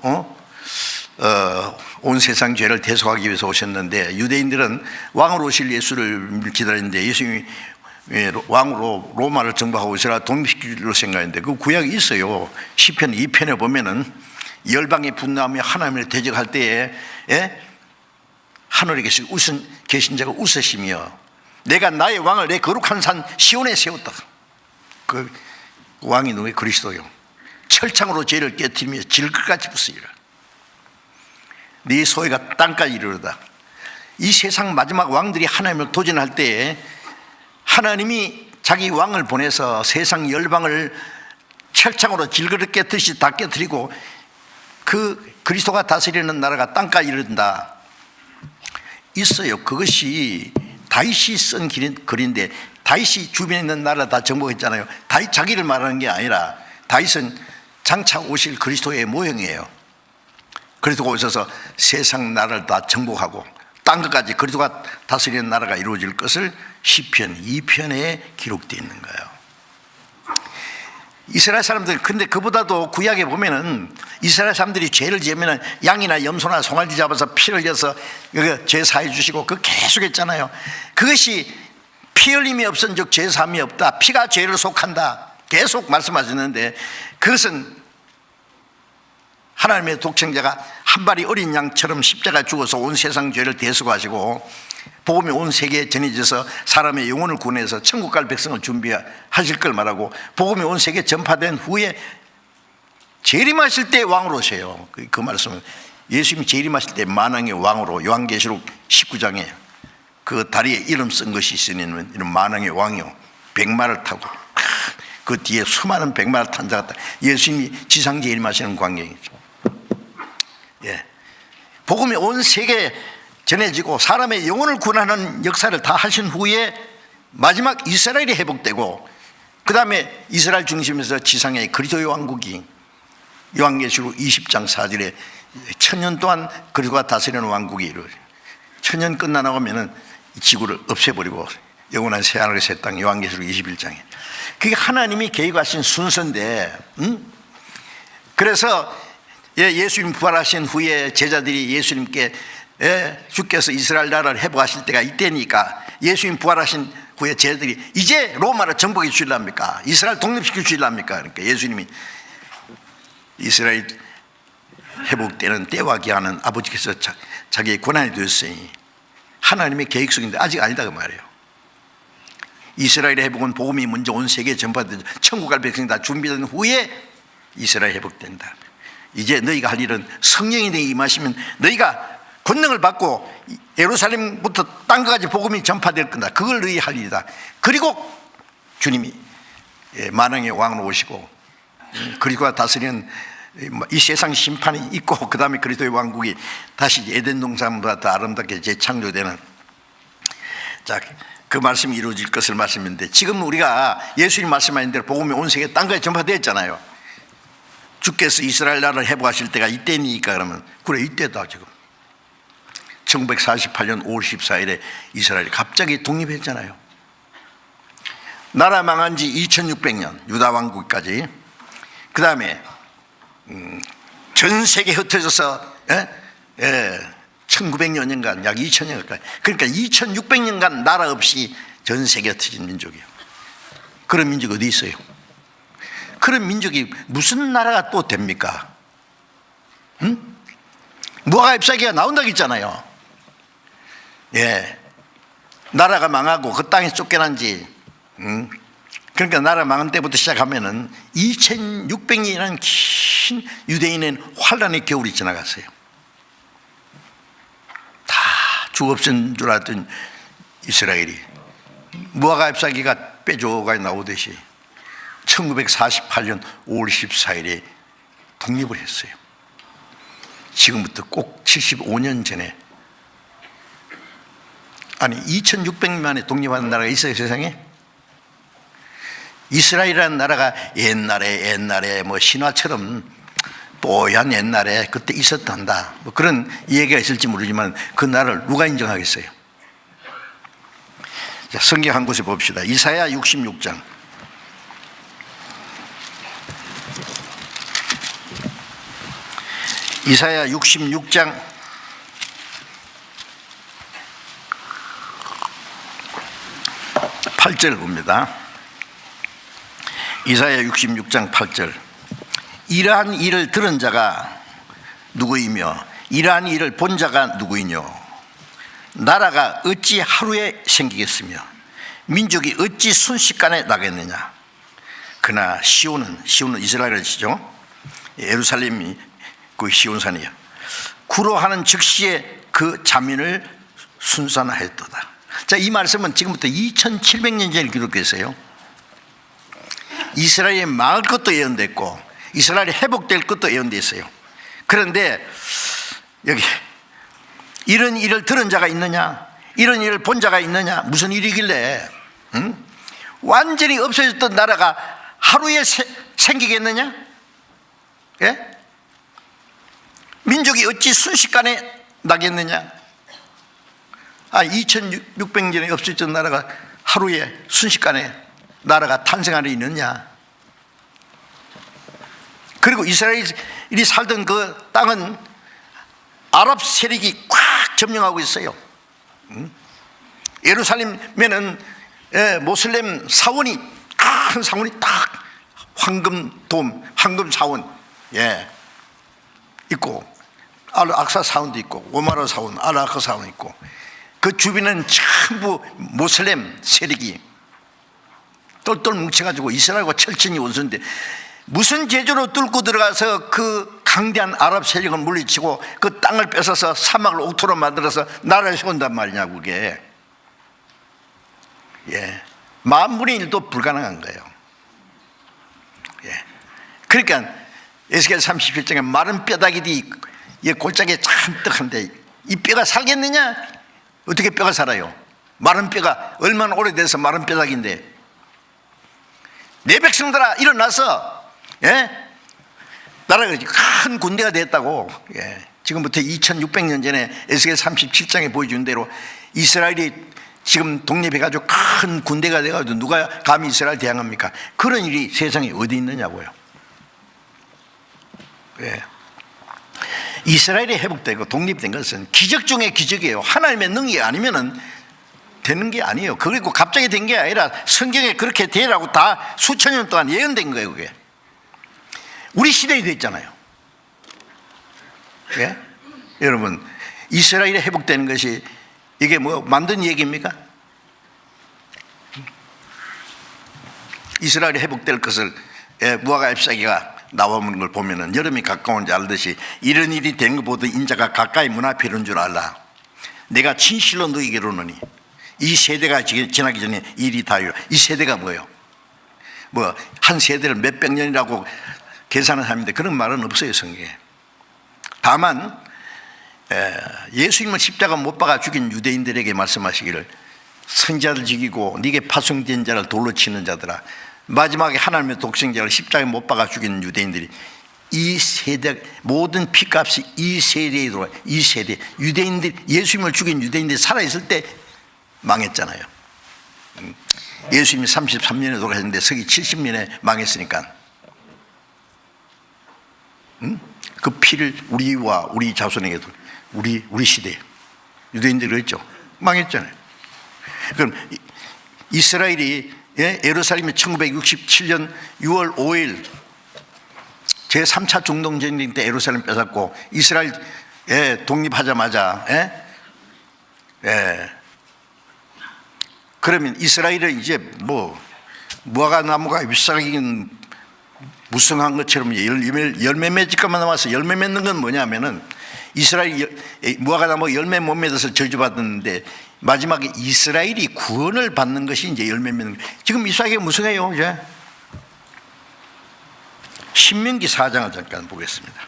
온 세상 죄를 대속하기 위해서 오셨는데, 유대인들은 왕으로 오실 예수를 기다렸는데 예수님이 왕으로 로마를 정복하고 이스라엘 독립시키기로 생각했는데, 그 구약이 있어요. 시편 2편에 보면은 열방이 분노하며 하나님을 대적할 때에 하늘에 계신 자가 웃으시며 내가 나의 왕을 내 거룩한 산 시온에 세웠다. 그 왕이 누구예요? 그리스도요. 철창으로 죄를 깨뜨리며 질것같이 부수리라. 네 소회가 땅까지 이르르다. 이 세상 마지막 왕들이 하나님을 도전할 때에 하나님이 자기 왕을 보내서 세상 열방을 철창으로 질그릇 깨뜨리듯이 다 깨뜨리고 그 그리스도가 다스리는 나라가 땅까지 이른다. 있어요. 그것이 다윗이 쓴 글인데, 다윗이 주변에 있는 나라 다 정복했잖아요. 다윗 자기를 말하는 게 아니라 다윗은 장차 오실 그리스도의 모형이에요. 그리스도가 오셔서 세상 나라를 다 정복하고 땅끝까지 그리스도가 다스리는 나라가 이루어질 것을 시편 2편에 기록되어 있는 거예요. 이스라엘 사람들, 근데 그보다도 구약에 보면은 이스라엘 사람들이 죄를 지으면은 양이나 염소나 송아지 잡아서 피를 흘려서 죄 사해 주시고 그 계속 했잖아요. 그것이 피 흘림이 없은 즉 죄 사함이 없다. 피가 죄를 속한다. 계속 말씀하셨는데, 그것은 하나님의 독생자가 한 마리 어린 양처럼 십자가 죽어서 온 세상 죄를 대속하시고 복음이 온 세계에 전해져서 사람의 영혼을 구원해서 천국 갈 백성을 준비하실 걸 말하고, 복음이 온 세계에 전파된 후에 재림하실 때 왕으로 오세요. 그 말씀은 예수님이 재림하실 때 만왕의 왕으로, 요한계시록 19장에 그 다리에 이름 쓴 것이 있으니 이런 만왕의 왕이요, 백마를 타고 그 뒤에 수많은 백마를 탄 자가 예수님이 지상 재림하시는 광경이죠. 복음이 온 세계에 전해지고 사람의 영혼을 구원하는 역사를 다 하신 후에 마지막 이스라엘이 회복되고, 그 다음에 이스라엘 중심에서 지상의 그리스도의 왕국이 요한계시록 20장 4절에 천년 동안 그리스도가 다스리는 왕국이 이루어져요. 천년 끝나나오면은 지구를 없애버리고 영원한 새하늘의 새 땅, 요한계시록 21장에. 그게 하나님이 계획하신 순서인데, 그래서 예수님 부활하신 후에 제자들이 예수님께 주께서 이스라엘 나라를 회복하실 때가 이때니까, 예수님 부활하신 후에 제자들이 이제 로마를 정복해 주실랍니까? 이스라엘 독립시켜 주실랍니까? 그러니까 예수님이 이스라엘 회복되는 때와 기한은 아버지께서 자기의 권한이 되었으니 하나님의 계획 속인데 아직 아니다 그 말이에요. 이스라엘의 회복은 복음이 먼저 온 세계에 전파되죠. 천국 갈 백성이 다 준비된 후에 이스라엘 회복된다. 이제 너희가 할 일은 성령이 내게 임하시면 너희가 권능을 받고 예루살렘부터 땅까지 복음이 전파될 거다. 그걸 너희 할 일이다. 그리고 주님이 만왕의 왕으로 오시고 그리스도가 다스리는 이 세상 심판이 있고 그 다음에 그리스도의 왕국이 다시 에덴 동산보다 더 아름답게 재창조되는, 자, 그 말씀이 이루어질 것을 말씀했는데, 지금 우리가 예수님 말씀하신 대로 복음이 온 세계 땅까지 전파되었잖아요. 주께서 이스라엘 나라를 회복하실 때가 이때니까 그러면 그래, 이때다. 지금 1948년 5월 14일에 이스라엘이 갑자기 독립했잖아요. 나라 망한 지 2600년 유다 왕국까지, 그 다음에 전 세계에 흩어져서 1900년간 약 2000년 가까이, 그러니까 2600년간 나라 없이 전 세계에 흩어진 민족이에요. 그런 민족이 어디 있어요? 그런 민족이 무슨 나라가 또 됩니까? 무화과 잎사귀가 나온다고 했잖아요. 나라가 망하고 그 땅에 쫓겨난 지, 그러니까 나라 망한 때부터 시작하면은 2600년이라는 긴 유대인의 환란의 겨울이 지나갔어요. 다 죽었은 줄 알았던 이스라엘이 무화과 잎사귀가 빼줘가 나오듯이 1948년 5월 14일에 독립을 했어요. 지금부터 꼭 75년 전에, 아니 2600년 만에 독립하는 나라가 있어요, 세상에? 이스라엘이라는 나라가 옛날에 뭐 신화처럼 뽀얀 옛날에 그때 있었단다, 뭐 그런 얘기가 있을지 모르지만 그 나라를 누가 인정하겠어요? 자, 성경 한 곳에 봅시다. 이사야 66장. 이사야 66장 8절 봅니다. 이사야 66장 8절. 이러한 일을 들은 자가 누구이며 이러한 일을 본 자가 누구이뇨? 나라가 어찌 하루에 생기겠으며 민족이 어찌 순식간에 나겠느냐? 그러나 시온은 이스라엘이시죠. 예루살렘이 그 시온산이야. 구로하는 즉시에 그 자민을 순산하였도다. 자, 이 말씀은 지금부터 2700년 전에 기록됐어요. 이스라엘이 망할 것도 예언됐고 이스라엘이 회복될 것도 예언됐어요. 그런데 여기 이런 일을 들은 자가 있느냐, 이런 일을 본 자가 있느냐, 무슨 일이길래 완전히 없어졌던 나라가 하루에 생기겠느냐? 예? 민족이 어찌 순식간에 나겠느냐? 2600년에 없어졌던 나라가 하루에 순식간에 나라가 탄생하려 있느냐? 그리고 이스라엘이 살던 그 땅은 아랍 세력이 꽉 점령하고 있어요. 예루살렘에는 모슬렘 사원이, 큰 사원이 딱 황금 사원 있고, 알악사 사원도 있고, 오마르 사원, 알아카 사원 있고, 그 주변은 전부 모슬렘 세력이 똘똘 뭉쳐가지고 이스라엘과 철천히 원수인데, 무슨 제조로 뚫고 들어가서 그 강대한 아랍 세력을 물리치고 그 땅을 뺏어서 사막을 옥토로 만들어서 나라를 세운단 말이냐, 그게. 만분의 일도 불가능한 거예요. 그러니까 에스겔 37장에 마른 뼈다귀들이 골짜기에 잔뜩한데 이 뼈가 살겠느냐? 어떻게 뼈가 살아요? 마른 뼈가 얼마나 오래돼서 마른 뼈다귀인데. 내 백성들아 일어나서 나라가 큰 군대가 됐다고. 지금부터 2600년 전에 에스겔 37장에 보여준 대로 이스라엘이 지금 독립해가지고 큰 군대가 돼가지고 누가 감히 이스라엘 대항합니까? 그런 일이 세상에 어디 있느냐고요. 이스라엘이 회복되고 독립된 것은 기적 중에 기적이에요. 하나님의 능력이 아니면은 되는 게 아니에요. 그리고 갑자기 된 게 아니라 성경에 그렇게 되라고 다 수천 년 동안 예언된 거예요. 그게 우리 시대에 됐잖아요. 여러분, 이스라엘이 회복되는 것이 이게 뭐 만든 얘기입니까? 이스라엘이 회복될 것을 무화과 잎사귀가 나오는 걸 보면은 여름이 가까운 줄 알듯이 이런 일이 된 것보다 인자가 가까이 문 앞에 이런 줄 알라. 내가 진실로 너희에게 이르노니 이 세대가 지나기 전에 일이 다 이루어. 이 세대가 뭐예요? 뭐 한 세대를 몇백 년이라고 계산을 하는데 그런 말은 없어요, 성경에. 다만 예수님을 십자가 못 박아 죽인 유대인들에게 말씀하시기를 선지자들 죽이고 네게 파송된 자를 돌로 치는 자들아, 마지막에 하나님의 독생자를 십자가에 못 박아 죽인 유대인들이 이 세대 모든 피값이 이 세대에 들어와. 이 세대 유대인들, 예수님을 죽인 유대인들이 살아있을 때 망했잖아요. 예수님이 33년에 돌아가셨는데 서기 70년에 망했으니까 그 피를 우리와 우리 자손에게도 우리 시대에 유대인들이 그랬죠. 망했잖아요. 그럼 이스라엘이 예루살렘이 1967년 6월 5일 제3차 중동전쟁 때 예루살렘 뺏었고 이스라엘 독립하자마자 그러면 이스라엘은 이제 뭐 무화과 나무가 잎사귀는 무성한 것처럼 열매 맺을 것만 남아서 열매 맺는 건 뭐냐면은 이스라엘 무화과 나무 열매 못 맺어서 저주받았는데 마지막에 이스라엘이 구원을 받는 것이 이제 열매 맺는 거예요. 지금 이스라엘이 무성해요. 이제 신명기 4장을 잠깐 보겠습니다.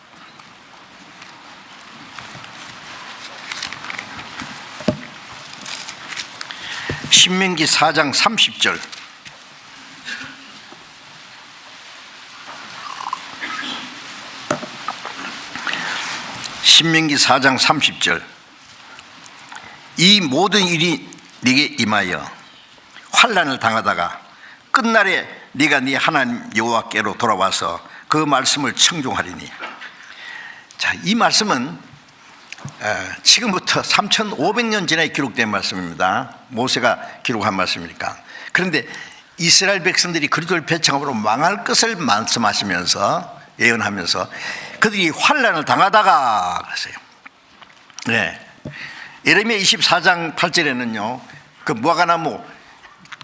신명기 4장 30절. 신명기 4장 30절. 이 모든 일이 네게 임하여 환난을 당하다가 끝날에 네가 네 하나님 여호와께로 돌아와서 그 말씀을 청종하리니. 자, 이 말씀은 지금부터 3,500년 전에 기록된 말씀입니다. 모세가 기록한 말씀이니까. 그런데 이스라엘 백성들이 그리스도를 배척함으로 망할 것을 말씀하시면서 예언하면서 그들이 환난을 당하다가 그랬어요. 네. 예레미야 24장 8절에는요 그 무화과나무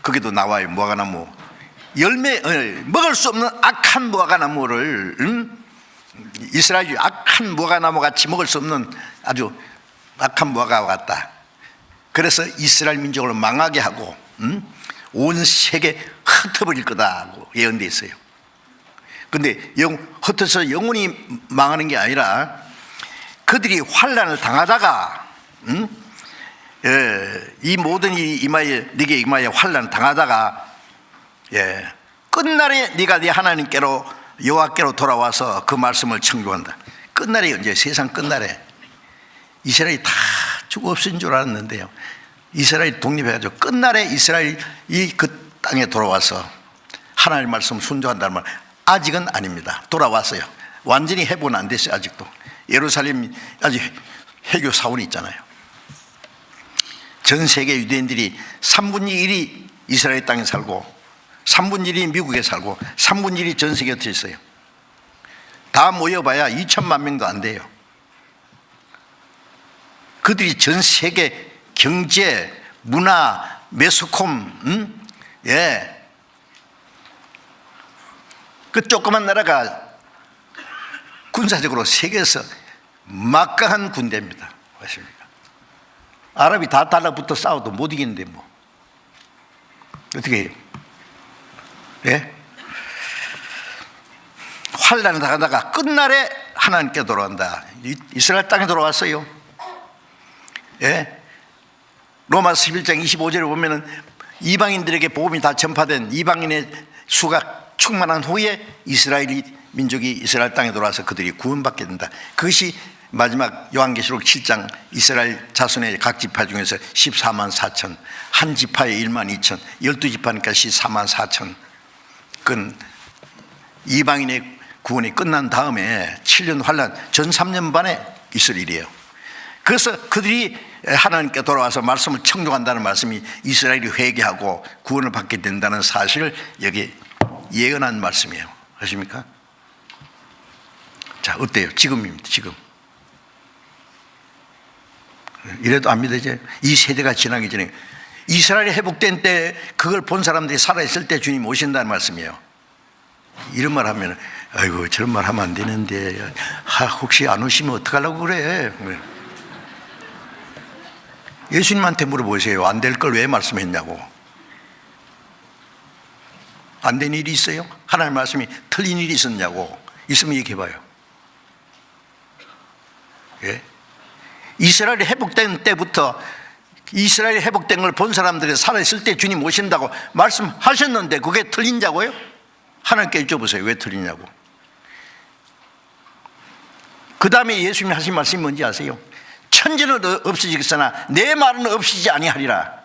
거기도 나와요. 무화과나무 열매 먹을 수 없는 악한 무화과나무를 이스라엘이 악한 무화과나무 같이 먹을 수 없는 아주 악한 무화과와 같다. 그래서 이스라엘 민족을 망하게 하고 온 세계 흩어버릴 거다고 예언되어 있어요. 그런데 흩어서 영원히 망하는 게 아니라 그들이 환난을 당하다가 이 모든 일이 임하여 네게 임하여 환난을 당하다가 끝날에 네가 네 하나님께로 여호와께로 돌아와서 그 말씀을 청종한다. 끝날에 이제 세상 끝날에 이스라엘이 다 죽어 없어진 줄 알았는데요. 이스라엘이 독립해가지고 끝날에 이스라엘이 그 땅에 돌아와서 하나님의 말씀을 순종한다는 말 아직은 아닙니다. 돌아왔어요. 완전히 회복은 안 됐어요. 아직도 예루살렘 아직 해교 사원이 있잖아요. 전 세계 유대인들이 3분의 1이 이스라엘 땅에 살고 3분의 1이 미국에 살고 3분의 1이 전 세계에 있어요. 다 모여봐야 2천만 명도 안 돼요. 그들이 전 세계 경제, 문화, 매스컴, 그 조그만 나라가 군사적으로 세계에서 막강한 군대입니다. 맞습니까? 아랍이 다 달라붙어 싸워도 못 이기는데 뭐 어떻게 해요? 예? 환난을 당하다가 끝날에 하나님께 돌아온다. 이스라엘 땅에 돌아왔어요. 예? 로마서 11장 25절에 보면은 이방인들에게 복음이 다 전파된 이방인의 수가 충만한 후에 이스라엘이 민족이 이스라엘 땅에 돌아와서 그들이 구원받게 된다. 그것이 마지막 요한계시록 7장 이스라엘 자손의 각 지파 중에서 14만 4천, 한 지파에 1만 2천, 12지파니까 14만 4천. 그 이방인의 구원이 끝난 다음에 7년 환난 전 3년 반에 있을 일이에요. 그래서 그들이 하나님께 돌아와서 말씀을 청종한다는 말씀이 이스라엘이 회개하고 구원을 받게 된다는 사실을 여기 예언한 말씀이에요. 아십니까? 자, 어때요? 지금입니다. 지금 이래도 안 믿어져요? 이 세대가 지나기 전에 이스라엘이 회복된 때 그걸 본 사람들이 살아있을 때 주님 오신다는 말씀이에요. 이런 말 하면 아이고 저런 말 하면 안 되는데 혹시 안 오시면 어떡하려고 그래. 예수님한테 물어보세요. 안 될 걸 왜 말씀했냐고. 안 된 일이 있어요? 하나님 말씀이 틀린 일이 있었냐고. 있으면 얘기해봐요. 예? 이스라엘이 회복된 때부터 이스라엘이 회복된 걸 본 사람들이 살아있을 때 주님 오신다고 말씀하셨는데 그게 틀린다고요? 하나님께 여쭤보세요. 왜 틀리냐고. 그 다음에 예수님이 하신 말씀이 뭔지 아세요? 천지는 없어지겠으나 내 말은 없어지지 아니하리라.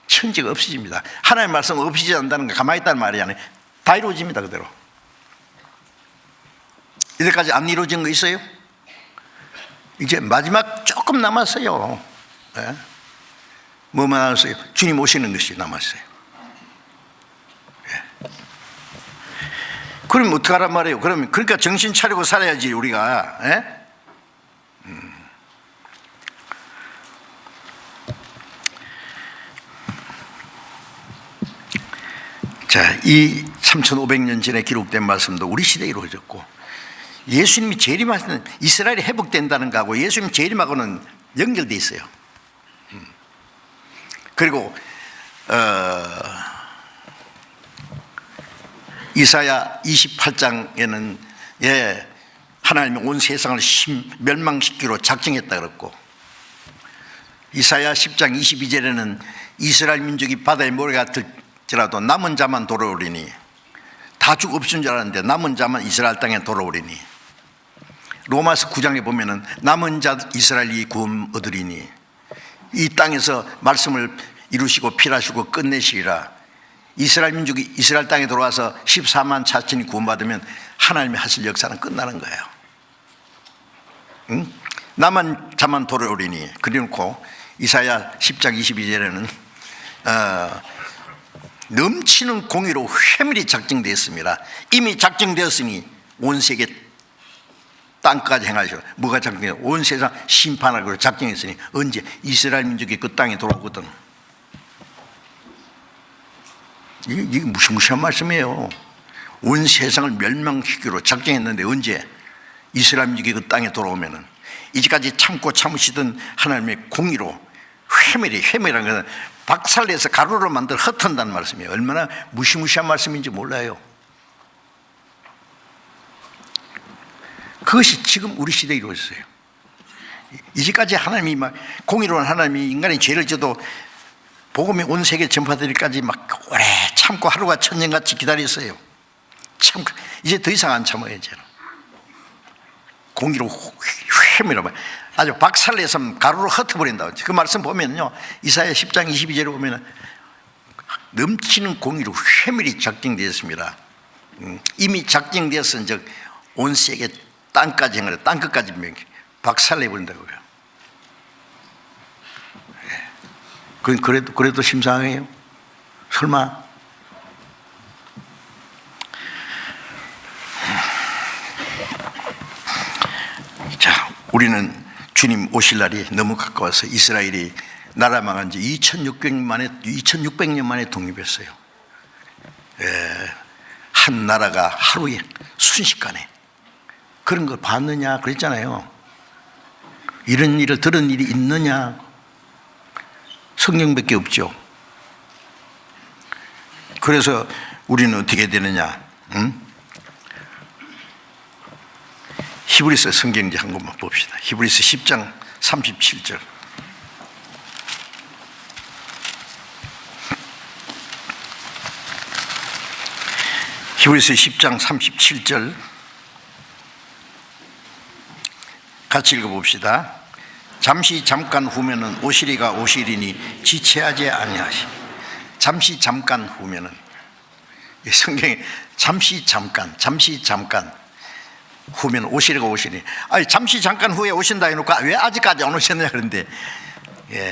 천지가 없어집니다. 하나님의 말씀 없어지지 않는다는 거 가만히 있다는 말이 아니에요. 다 이루어집니다. 그대로. 이제까지 안 이루어진 거 있어요? 이제 마지막 조금 남았어요. 네? 뭐만 남았어요? 주님 오시는 것이 남았어요. 네. 그럼 어떡하란 말이에요? 그러니까 정신 차리고 살아야지 우리가. 네? 자, 이 3500년 전에 기록된 말씀도 우리 시대에 이루어졌고 예수님이 재림하시는 이스라엘이 회복된다는 거하고 예수님 재림하고는 연결되어 있어요. 그리고 이사야 28장에는 하나님이 온 세상을 멸망시키기로 작정했다 그랬고 이사야 10장 22절에는 이스라엘 민족이 바다에 모래가 들지라도 남은 자만 돌아오리니 다 죽어 없은 줄 알았는데 남은 자만 이스라엘 땅에 돌아오리니 로마서 9장에 보면은 남은 자 이스라엘이 구원 얻으리니 이 땅에서 말씀을 이루시고 필하시고 끝내시리라. 이스라엘 민족이 이스라엘 땅에 들어와서 14만 자친이 구원받으면 하나님이 하실 역사는 끝나는 거예요. 응? 남은 자만 돌아오리니 그래놓고 이사야 10장 22절에는 넘치는 공의로 회밀이 작정되었습니다. 이미 작정되었으니 온 세계 땅까지 행하시오. 뭐가 작정되어? 온 세상 심판하기로 작정했으니 언제? 이스라엘 민족이 그 땅에 돌아오거든. 이게 무시무시한 말씀이에요. 온 세상을 멸망시키기로 작정했는데 언제? 이스라엘 민족이 그 땅에 돌아오면은 이제까지 참고 참으시던 하나님의 공의로 회밀이라는 것은 박살내서 가루로 만들어 흩어진다는 말씀이에요. 얼마나 무시무시한 말씀인지 몰라요. 그것이 지금 우리 시대에 이루어졌어요. 이제까지 하나님이 막 공의로운 하나님이 인간의 죄를 져도 복음이 온 세계 전파되기까지 막 오래 참고 하루가 천년같이 기다렸어요. 참고 이제 더 이상 안 참아요. 이제는 공의로 회밀하면 아주 박살내서 가루로 흩어버린다. 그 말씀 보면요 이사야 10장 22절에 보면 넘치는 공의로 회밀이 작정되었습니다. 이미 작정되었은 즉 온 세계 땅까지 행하라. 땅끝까지 박살내버린다고요. 그래도 심상해요? 설마? 자, 우리는 주님 오실 날이 너무 가까워서 이스라엘이 나라 망한 지 2600년 만에 독립했어요. 한 나라가 하루에 순식간에 그런 걸 봤느냐 그랬잖아요. 이런 일을 들은 일이 있느냐? 성경밖에 없죠. 그래서 우리는 어떻게 되느냐? 히브리서 성경지 한 것만 봅시다. 히브리서 10장 37절. 히브리서 10장 37절 같이 읽어봅시다. 잠시 잠깐 후면은 오시리가 오시리니 지체하지 아니하시. 잠시 잠깐 후면은 성경에 잠시 잠깐 후면 오시리가 오시니 아니 잠시 잠깐 후에 오신다 해놓고 왜 아직까지 안 오셨냐 그런데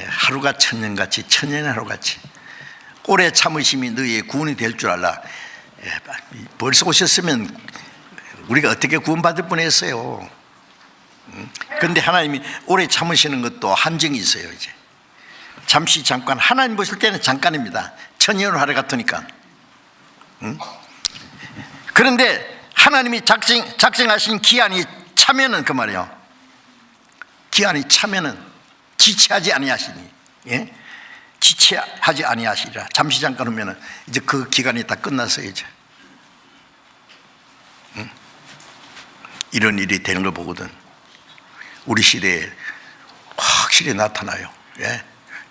하루가 천년같이 천년의 하루같이 오래 참으심이 너희의 구원이 될 줄 알라. 벌써 오셨으면 우리가 어떻게 구원받을 뻔했어요. 그런데 하나님이 오래 참으시는 것도 한정이 있어요. 이제 잠시 잠깐 하나님 보실 때는 잠깐입니다. 천년 하루 같으니까. 그런데 하나님이 작정하신 기한이 차면은 그 말이에요. 기한이 차면은 지체하지 아니하시니, 예? 지체하지 아니하시리라. 잠시 잠깐 오면은 이제 그 기간이 다 끝났어요. 이제 이런 일이 되는 걸 보거든 우리 시대에 확실히 나타나요. 예?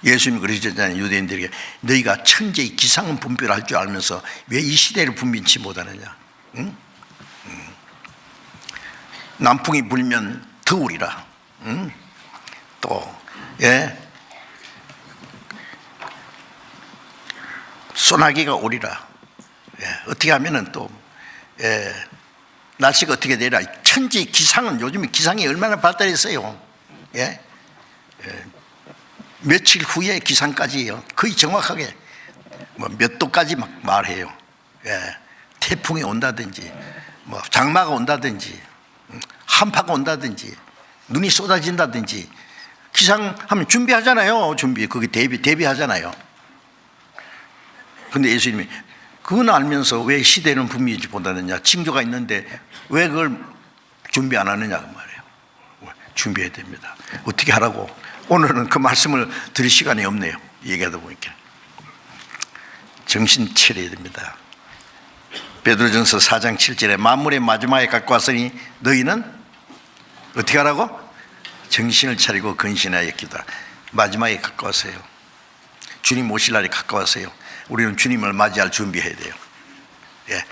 예수님이 그러셨잖아요. 유대인들에게 너희가 천재의 기상은 분별할 줄 알면서 왜 이 시대를 분별치 못하느냐. 응? 남풍이 불면 더우리라. 응? 또 예? 소나기가 오리라. 예? 어떻게 하면은 또 예? 날씨가 어떻게 되리라. 천지 기상은 요즘 기상이 얼마나 발달했어요. 예? 예. 며칠 후에 기상까지요. 거의 정확하게 뭐 몇 도까지 막 말해요. 예. 태풍이 온다든지, 뭐 장마가 온다든지, 한파가 온다든지, 눈이 쏟아진다든지 기상하면 준비하잖아요. 거기 대비하잖아요. 근데 예수님이 그건 알면서 왜 시대는 분명히 보다느냐, 징조가 있는데 왜 그걸 준비 안 하느냐 그 말이에요. 준비해야 됩니다. 어떻게 하라고? 오늘은 그 말씀을 드릴 시간이 없네요. 얘기하다 보니까 정신 차려야 됩니다. 베드로전서 4장 7절에 만물의 마지막에 가까웠으니 너희는 어떻게 하라고? 정신을 차리고 근신하여 기도하라. 마지막에 가까웠어요. 주님 오실 날이 가까웠어요. 우리는 주님을 맞이할 준비해야 돼요. 예.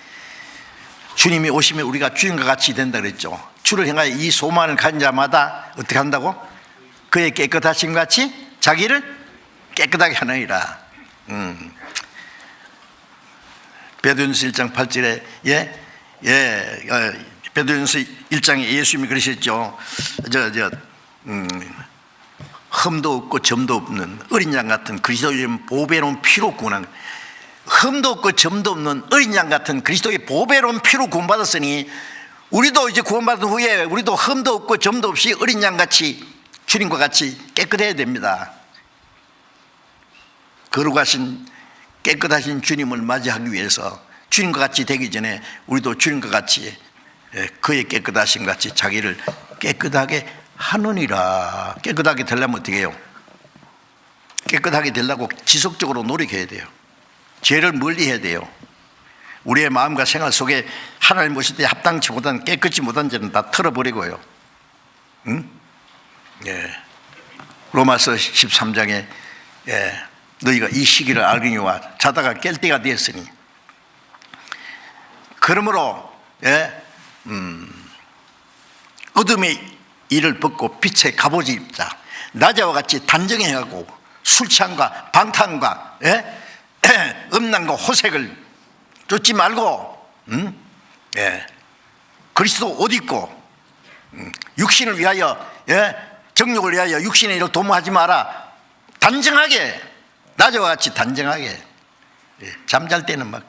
주님이 오시면 우리가 주님과 같이 된다 그랬죠. 주를 향하여 이 소망을 가진 자마다 어떻게 한다고? 그의 깨끗하심 같이 자기를 깨끗하게 하느니라. 베드로전서 1장 8절에 베드로전서 1장에 예수님이 그러셨죠. 흠도 없고 점도 없는 어린 양 같은 그리스도의 보배로운 피로 구원한, 흠도 없고 점도 없는 어린 양 같은 그리스도의 보배로운 피로 구원받았으니 우리도 이제 구원받은 후에 우리도 흠도 없고 점도 없이 어린 양같이 주님과 같이 깨끗해야 됩니다. 거룩하신 깨끗하신 주님을 맞이하기 위해서 주님과 같이 되기 전에 우리도 주님과 같이 그의 깨끗하심 같이 자기를 깨끗하게 하느니라. 깨끗하게 되려면 어떻게 해요? 깨끗하게 되려고 지속적으로 노력해야 돼요. 죄를 멀리해야 돼요. 우리의 마음과 생활 속에 하나님 보실 때 합당치 못한 깨끗이 못한 죄는 다 털어버리고요. 응? 예. 로마서 13장에 너희가 이 시기를 알거니와 자다가 깰 때가 되었으니 그러므로 어둠의 일을 벗고 빛의 갑옷을 입자. 낮에와 같이 단정해하고 술 취함과 방탕과 음란과 호색을 쫓지 말고 그리스도 옷 입고 육신을 위하여 정욕을 위하여 육신의 일을 도모하지 마라. 단정하게 낮에와 같이 단정하게. 잠잘 때는 막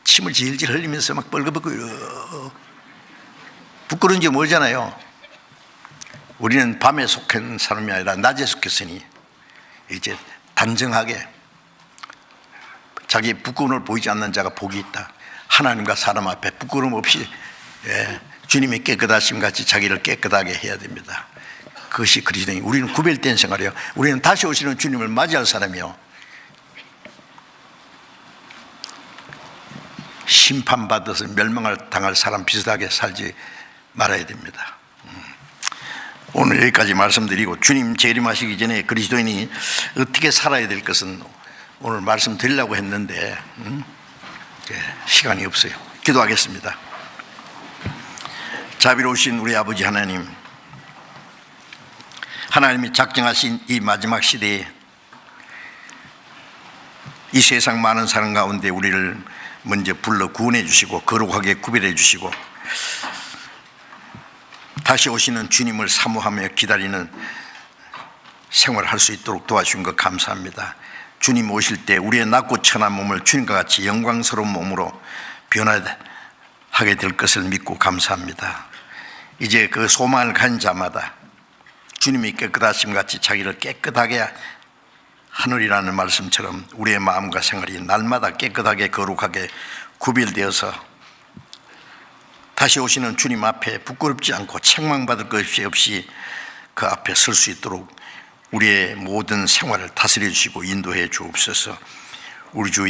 침을 질질 흘리면서 막 벌거벗고 부끄러운지 모르잖아요. 우리는 밤에 속한 사람이 아니라 낮에 속했으니 이제 단정하게 자기 부끄러움을 보이지 않는 자가 복이 있다. 하나님과 사람 앞에 부끄러움 없이 주님의 깨끗하심 같이 자기를 깨끗하게 해야 됩니다. 그것이 그리스도인. 우리는 구별된 생활이에요. 우리는 다시 오시는 주님을 맞이할 사람이요. 심판받아서 멸망을 당할 사람 비슷하게 살지 말아야 됩니다. 오늘 여기까지 말씀드리고 주님 재림하시기 전에 그리스도인이 어떻게 살아야 될 것은 오늘 말씀드리려고 했는데 시간이 없어요. 기도하겠습니다. 자비로우신 우리 아버지 하나님, 하나님이 작정하신 이 마지막 시대에 이 세상 많은 사람 가운데 우리를 먼저 불러 구원해 주시고 거룩하게 구별해 주시고 다시 오시는 주님을 사모하며 기다리는 생활을 할 수 있도록 도와주신 것 감사합니다. 주님 오실 때 우리의 낮고 천한 몸을 주님과 같이 영광스러운 몸으로 변화하게 될 것을 믿고 감사합니다. 이제 그 소망을 가진 자마다 주님이 깨끗하심 같이 자기를 깨끗하게 하늘이라는 말씀처럼 우리의 마음과 생활이 날마다 깨끗하게 거룩하게 구별되어서 다시 오시는 주님 앞에 부끄럽지 않고 책망받을 것이 없이 그 앞에 설 수 있도록 우리의 모든 생활을 다스려 주시고 인도해 주옵소서. 우리 주